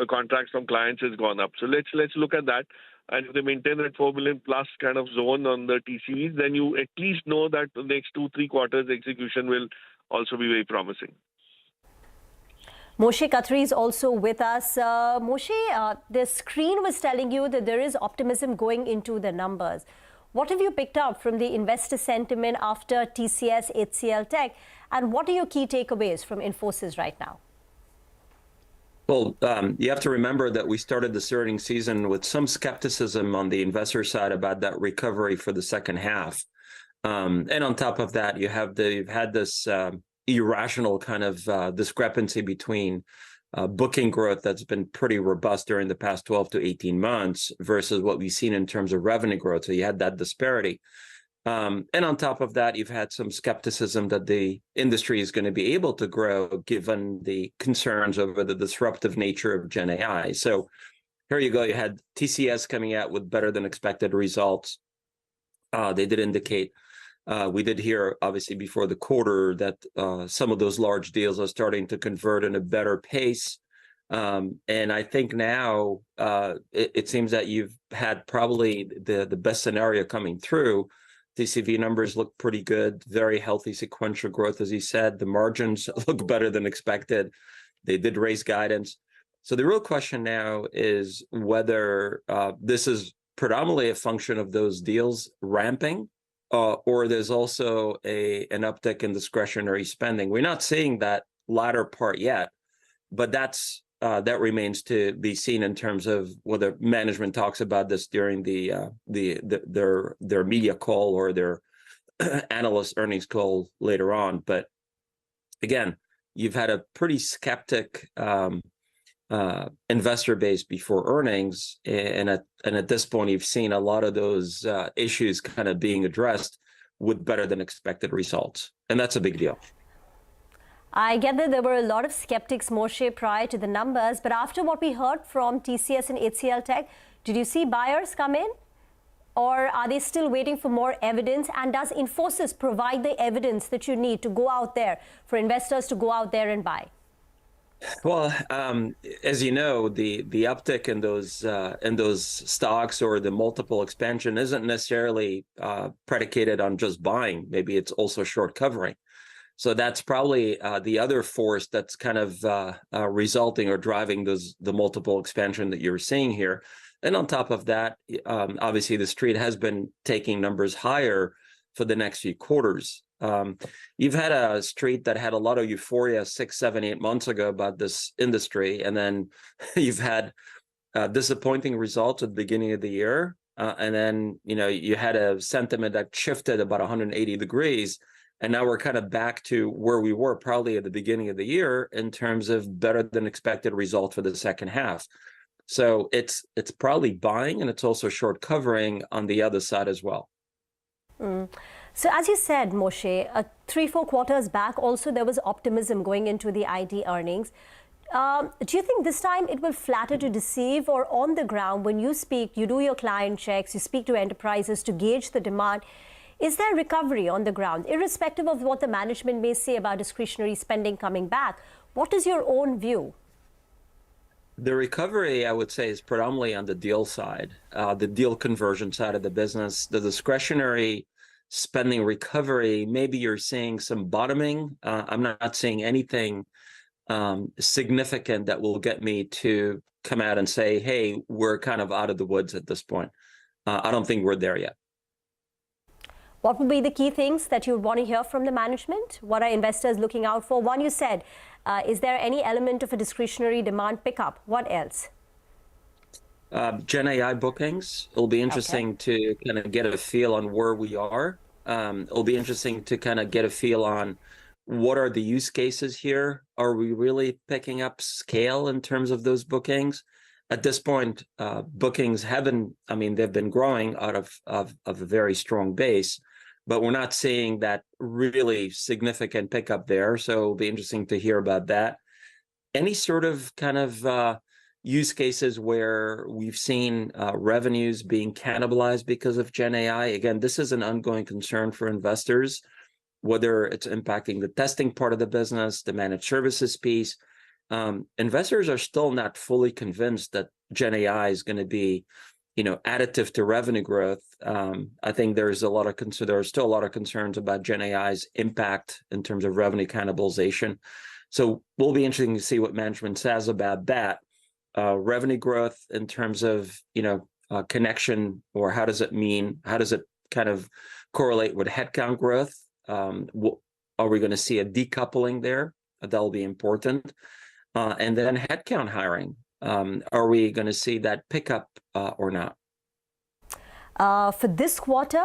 contracts from clients has gone up. So let's look at that. And if they maintain that 4 billion plus kind of zone on the TCVs, then you at least know that the next 2-3 quarters execution will also be very promising. Moshe Khatri is also with us. Moshe, the screen was telling you that there is optimism going into the numbers. What have you picked up from the investor sentiment after TCS, HCL Tech? And what are your key takeaways from Infosys right now? Well, you have to remember that we started this earnings season with some skepticism on the investor side about that recovery for the second half. And on top of that, you've had this irrational kind of discrepancy between booking growth that's been pretty robust during the past 12 to 18 months versus what we've seen in terms of revenue growth. So you had that disparity. And on top of that, you've had some skepticism that the industry is going to be able to grow given the concerns over the disruptive nature of Gen AI. So here you go. You had TCS coming out with better than expected results. They did indicate, we did hear obviously before the quarter that some of those large deals are starting to convert in a better pace. And I think now it seems that you've had probably the best scenario coming through. TCV numbers look pretty good, very healthy sequential growth, as you said. The margins look better than expected. They did raise guidance. So the real question now is whether this is predominantly a function of those deals ramping, or there's also an uptick in discretionary spending. We're not seeing that latter part yet, but that remains to be seen in terms of whether management talks about this during their media call or their analyst earnings call later on. But again, you've had a pretty skeptic investor base before earnings, and at this point, you've seen a lot of those issues kind of being addressed with better than expected results, and that's a big deal. I get that there were a lot of skeptics, Moshe, prior to the numbers, but after what we heard from TCS and HCL Tech, did you see buyers come in? Or are they still waiting for more evidence? And does Infosys provide the evidence that you need to go out there, for investors to go out there and buy? Well, as you know, the uptick in those stocks or the multiple expansion isn't necessarily predicated on just buying. Maybe it's also short covering. So that's probably the other force that's kind of resulting or driving the multiple expansion that you're seeing here. And on top of that, obviously the street has been taking numbers higher for the next few quarters. You've had a street that had a lot of euphoria 6, 7, 8 months ago about this industry, and then you've had disappointing results at the beginning of the year, and then you had a sentiment that shifted about 180 degrees. And now we're kind of back to where we were probably at the beginning of the year in terms of better than expected result for the second half. So it's probably buying, and it's also short covering on the other side as well. So as you said, Moshe, 3-4 quarters back, also there was optimism going into the IT earnings. Do you think this time it will flatter to deceive, or on the ground, when you speak, you do your client checks, you speak to enterprises to gauge the demand? Is there recovery on the ground, irrespective of what the management may say about discretionary spending coming back? What is your own view? The recovery, I would say, is predominantly on the deal side, the deal conversion side of the business. The discretionary spending recovery, maybe you're seeing some bottoming. I'm not seeing anything significant that will get me to come out and say, hey, we're kind of out of the woods at this point. I don't think we're there yet. What would be the key things that you would want to hear from the management? What are investors looking out for? One, you said, is there any element of a discretionary demand pickup? What else? Gen AI bookings. It'll be interesting to kind of get a feel on where we are. It'll be interesting to kind of get a feel on what are the use cases here. Are we really picking up scale in terms of those bookings? At this point, bookings haven't, I mean, they've been growing out of a very strong base, but we're not seeing that really significant pickup there. So it'll be interesting to hear about that. Any sort of kind of use cases where we've seen revenues being cannibalized because of Gen AI. Again, this is an ongoing concern for investors, whether it's impacting the testing part of the business, the managed services piece. Investors are still not fully convinced that Gen AI is going to be, additive to revenue growth. I think there's a lot of there are still a lot of concerns about Gen AI's impact in terms of revenue cannibalization. So we'll be interesting to see what management says about that. Revenue growth in terms of, connection, or how does it kind of correlate with headcount growth? Are we going to see a decoupling there? That'll be important. And then headcount hiring. Are we going to see that pickup or not? For this quarter,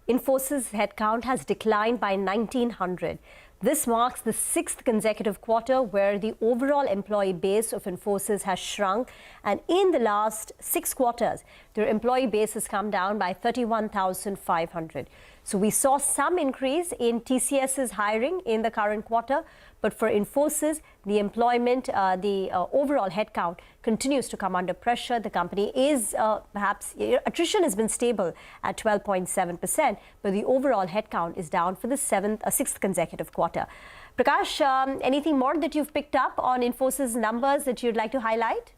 Infosys headcount has declined by 1,900. This marks the 6th consecutive quarter where the overall employee base of Infosys has shrunk. And in the last 6 quarters, their employee base has come down by 31,500. So we saw some increase in TCS's hiring in the current quarter. But for Infosys, the employment, the overall headcount continues to come under pressure. The company is attrition has been stable at 12.7%, but the overall headcount is down for the 6th consecutive quarter. Prakash, anything more that you've picked up on Infosys numbers that you'd like to highlight?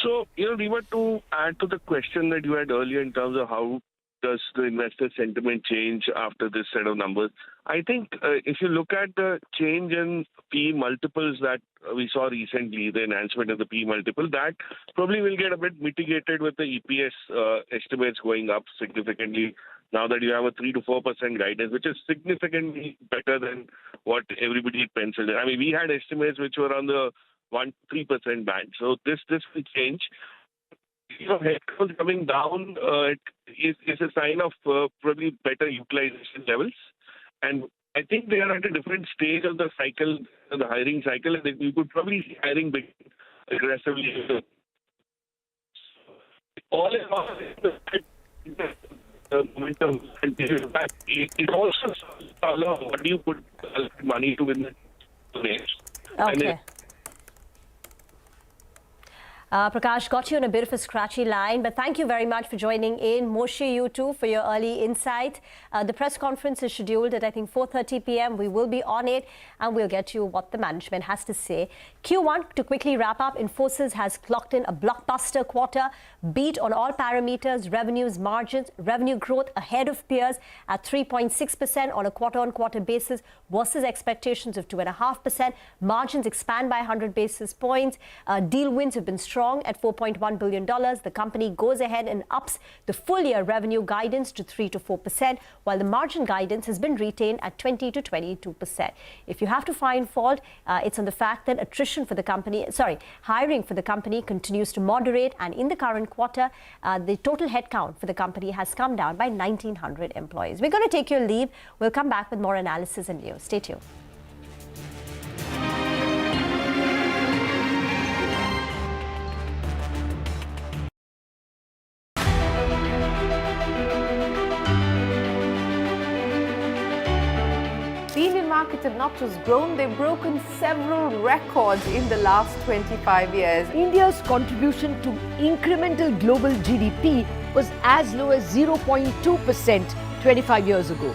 So, Reema, to add to the question that you had earlier in terms of how does the investor sentiment change after this set of numbers, I think if you look at the change in P multiples that we saw recently, the enhancement of the P multiple, that probably will get a bit mitigated with the EPS estimates going up significantly now that you have a 3 to 4% guidance, which is significantly better than what everybody penciled in. I mean, we had estimates which were on the 1-3% band. So this will change. Headcount coming down is a sign of probably better utilization levels. And I think they are at a different stage of the cycle, the hiring cycle, and you could probably see hiring big aggressively. All in all, the momentum continues back. It also allows what do you put money to in the next. Okay. Prakash, got you on a bit of a scratchy line, but thank you very much for joining in. Moshe, you too, for your early insight. The press conference is scheduled at, I think, 4:30 p.m. We will be on it, and we'll get you what the management has to say. Q1, to quickly wrap up, Infosys has clocked in a blockbuster quarter, beat on all parameters, revenues, margins, revenue growth ahead of peers at 3.6% on a quarter-on-quarter basis versus expectations of 2.5%. Margins expand by 100 basis points. Deal wins have been strong at $4.1 billion. The company goes ahead and ups the full-year revenue guidance to 3 to 4%, while the margin guidance has been retained at 20 to 22%. If you have to find fault, it's on the fact that hiring for the company continues to moderate, and in the current quarter, the total headcount for the company has come down by 1,900 employees. We're going to take your leave. We'll come back with more analysis and news. Stay tuned. The Indian market have not just grown, they've broken several records in the last 25 years. India's contribution to incremental global GDP was as low as 0.2% 25 years ago.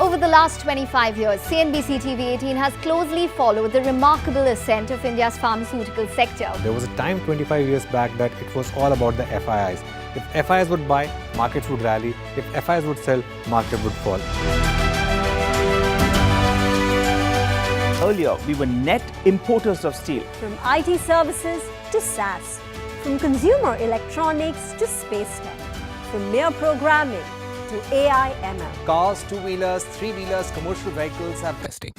Over the last 25 years, CNBC-TV18 has closely followed the remarkable ascent of India's pharmaceutical sector. There was a time 25 years back that it was all about the FIIs. If FIIs would buy, markets would rally. If FIIs would sell, market would fall. Earlier, we were net importers of steel. From IT services to SaaS, from consumer electronics to space tech, from mere programming to AI ML. Cars, two-wheelers, three-wheelers, commercial vehicles have testing.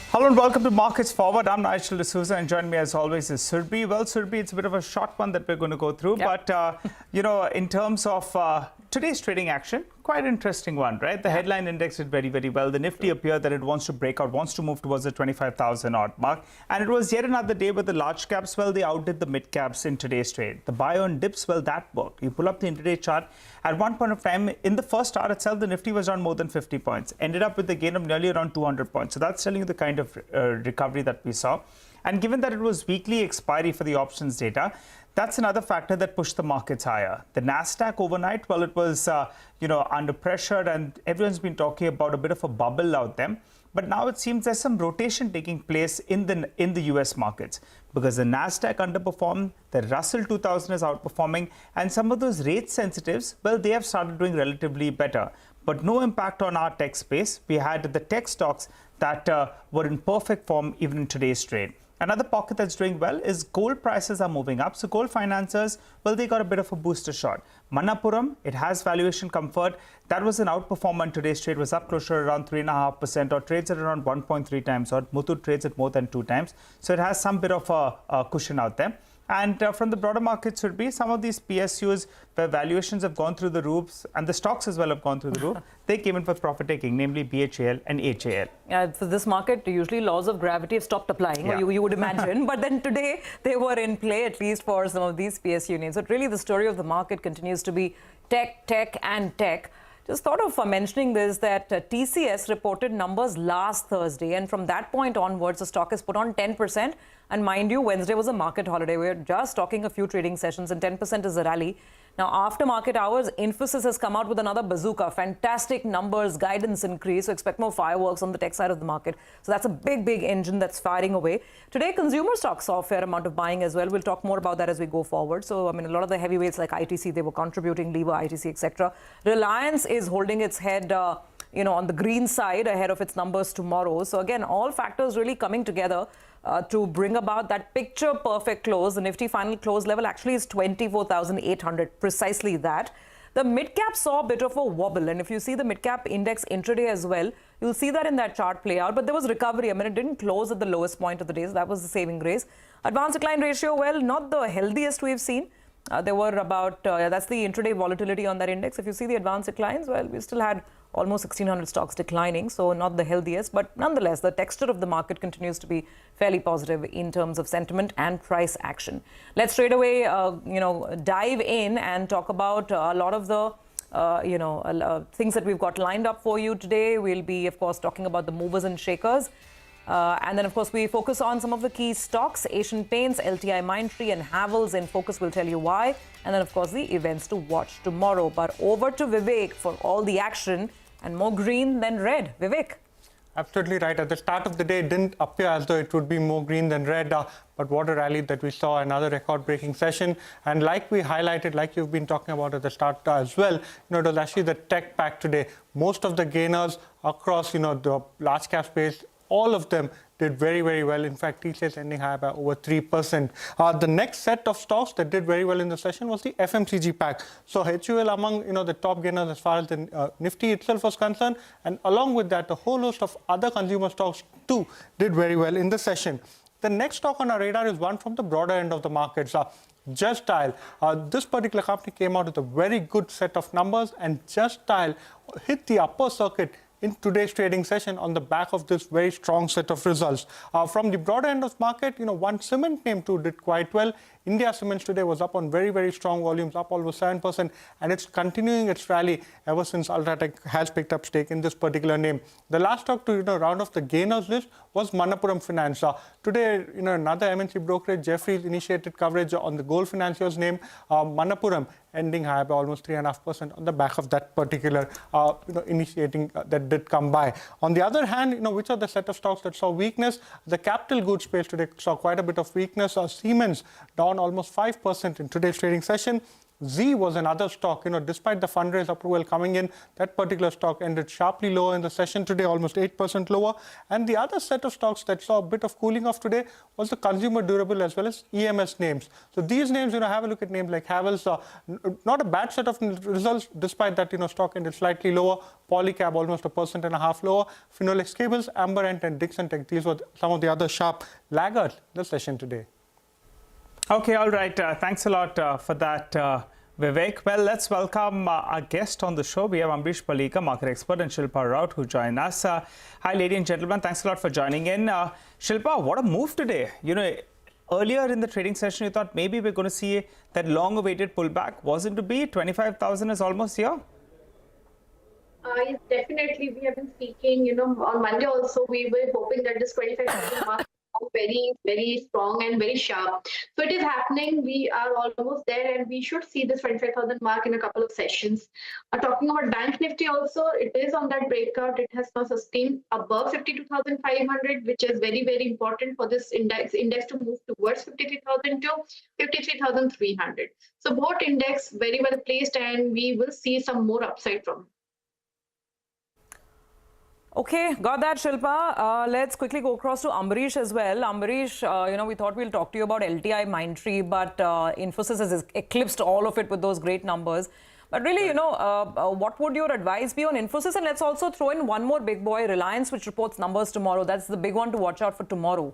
Hello and welcome to Markets Forward. I'm Nigel D'Souza and join me as always is Surbhi. Well, Surbhi, it's a bit of a short one that we're going to go through, but in terms of today's trading action, quite an interesting one, right? The headline index did very, very well. The Nifty appeared that it wants to break out, wants to move towards the 25,000 odd mark. And it was yet another day where the large caps, well, they outdid the mid caps in today's trade. The buy on dips, well, that worked. You pull up the intraday chart. At one point of time, in the first hour itself, the Nifty was down more than 50 points. Ended up with a gain of nearly around 200 points. So that's telling you the kind of recovery that we saw. And given that it was weekly expiry for the options data, that's another factor that pushed the markets higher. The Nasdaq overnight, well, it was under pressure, and everyone's been talking about a bit of a bubble out there. But now it seems there's some rotation taking place in the US markets because the Nasdaq underperformed, the Russell 2000 is outperforming, and some of those rate sensitives, well, they have started doing relatively better. But no impact on our tech space. We had the tech stocks that were in perfect form even in today's trade. Another pocket that's doing well is gold prices are moving up. So gold financiers, well, they got a bit of a booster shot. Manappuram, it has valuation comfort. That was an outperformer in today's trade, was up closer to around 3.5% or trades at around 1.3 times, or Muthoot trades at more than 2 times. So it has some bit of a cushion out there. And from the broader markets should be some of these PSUs where valuations have gone through the roofs and the stocks as well have gone through the roof. They came in for profit taking, namely BHAL and HAL. Yeah, for this market, usually laws of gravity have stopped applying, you would imagine. But then today, they were in play, at least for some of these PSU names. But really, the story of the market continues to be tech, tech, and tech. Just thought of mentioning this, that TCS reported numbers last Thursday, and from that point onwards, the stock is put on 10%. And mind you, Wednesday was a market holiday. We're just talking a few trading sessions, and 10% is a rally. Now, after market hours, Infosys has come out with another bazooka. Fantastic numbers, guidance increase. So expect more fireworks on the tech side of the market. So that's a big, big engine that's firing away. Today, consumer stocks saw a fair amount of buying as well. We'll talk more about that as we go forward. So, I mean, a lot of the heavyweights like ITC, they were contributing, Lever, ITC, etc. Reliance is holding its head, on the green side ahead of its numbers tomorrow. So, again, all factors really coming together to bring about that picture perfect close. The Nifty final close level actually is 24,800, precisely that. The mid-cap saw a bit of a wobble, and if you see the mid-cap index intraday as well, you'll see that in that chart play out. But there was recovery. I mean, it didn't close at the lowest point of the day, so that was the saving grace. Advanced decline ratio, well, not the healthiest we've seen. There were about, that's the intraday volatility on that index. If you see the advanced declines, well, we still had almost 1,600 stocks declining, so not the healthiest. But nonetheless, the texture of the market continues to be fairly positive in terms of sentiment and price action. Let's straight away, dive in and talk about a lot of the things that we've got lined up for you today. We'll be, of course, talking about the movers and shakers. And then, of course, we focus on some of the key stocks. Asian Paints, LTIMindtree and Havells in focus. Will tell you why. And then, of course, the events to watch tomorrow. But over to Vivek for all the action and more green than red. Vivek. Absolutely right. At the start of the day, it didn't appear as though it would be more green than red. But what a rally that we saw, another record-breaking session. And like we highlighted, like you've been talking about at the start as well, it was actually the tech pack today. Most of the gainers across, the large cap space, all of them did very, very well. In fact, TCS ending high by over 3%. The next set of stocks that did very well in the session was the FMCG pack. So HUL among the top gainers as far as the Nifty itself was concerned, and along with that, a whole host of other consumer stocks too did very well in the session. The next stock on our radar is one from the broader end of the markets. Just Dial. This particular company came out with a very good set of numbers, and Just Dial hit the upper circuit in today's trading session on the back of this very strong set of results. From the broader end of the market, one cement name too did quite well. India Cements today was up on very, very strong volumes, up almost 7%, and it's continuing its rally ever since Ultratech has picked up stake in this particular name. The last stock to round off the gainers list was Manappuram Finance. Today, another MNC brokerage, Jefferies, initiated coverage on the gold financier's name, Manappuram, ending higher by almost 3.5% on the back of that particular initiating that did come by. On the other hand, which are the set of stocks that saw weakness? The capital goods space today saw quite a bit of weakness. Siemens down almost 5% in today's trading session. Z was another stock, despite the fundraise approval coming in, that particular stock ended sharply lower in the session today, almost 8% lower. And the other set of stocks that saw a bit of cooling off today was the consumer durable as well as EMS names. So these names, have a look at names like Havells, not a bad set of results, despite that, stock ended slightly lower. Polycab almost 1.5% lower. Phenolics Cables, Amberent and Dixon Tech, these were some of the other sharp laggards in the session today. Okay, all right. Thanks a lot for that, Vivek. Well, let's welcome our guest on the show. We have Ambrish Palika, market expert, and Shilpa Raut, who join us. Hi, ladies and gentlemen. Thanks a lot for joining in. Shilpa, what a move today. Earlier in the trading session, you thought maybe we're going to see that long-awaited pullback. Wasn't to be? 25,000 is almost here. Yes, definitely. We have been speaking, on Monday also, we were hoping that this 25,000 mark very, very strong and very sharp. So it is happening. We are almost there, and we should see this 25,000 mark in a couple of sessions. Talking about Bank Nifty also, it is on that breakout. It has now sustained above 52,500, which is very, very important for this index to move towards 53,000 to 53,300. So both index very well placed, and we will see some more upside from. Okay, got that, Shilpa. Let's quickly go across to Ambarish as well. Ambarish, we thought we'll talk to you about LTIMindtree, but Infosys has eclipsed all of it with those great numbers. But really, what would your advice be on Infosys? And let's also throw in one more big boy, Reliance, which reports numbers tomorrow. That's the big one to watch out for tomorrow.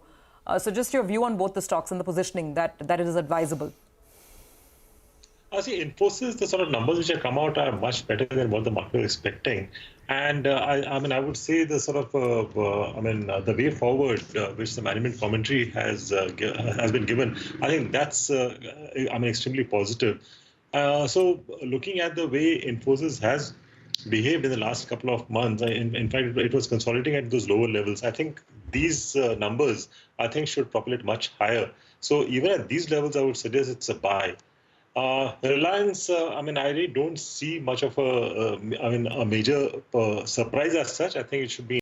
So just your view on both the stocks and the positioning that it is advisable. See, Infosys, the sort of numbers which have come out are much better than what the market was expecting. And I would say the sort of, the way forward, which the management commentary has been given, I think that's, extremely positive. So looking at the way Infosys has behaved in the last couple of months, in fact, it was consolidating at those lower levels. I think these numbers, should propellate much higher. So even at these levels, I would suggest it's a buy. Reliance, I really don't see much of a major surprise as such. I think it should be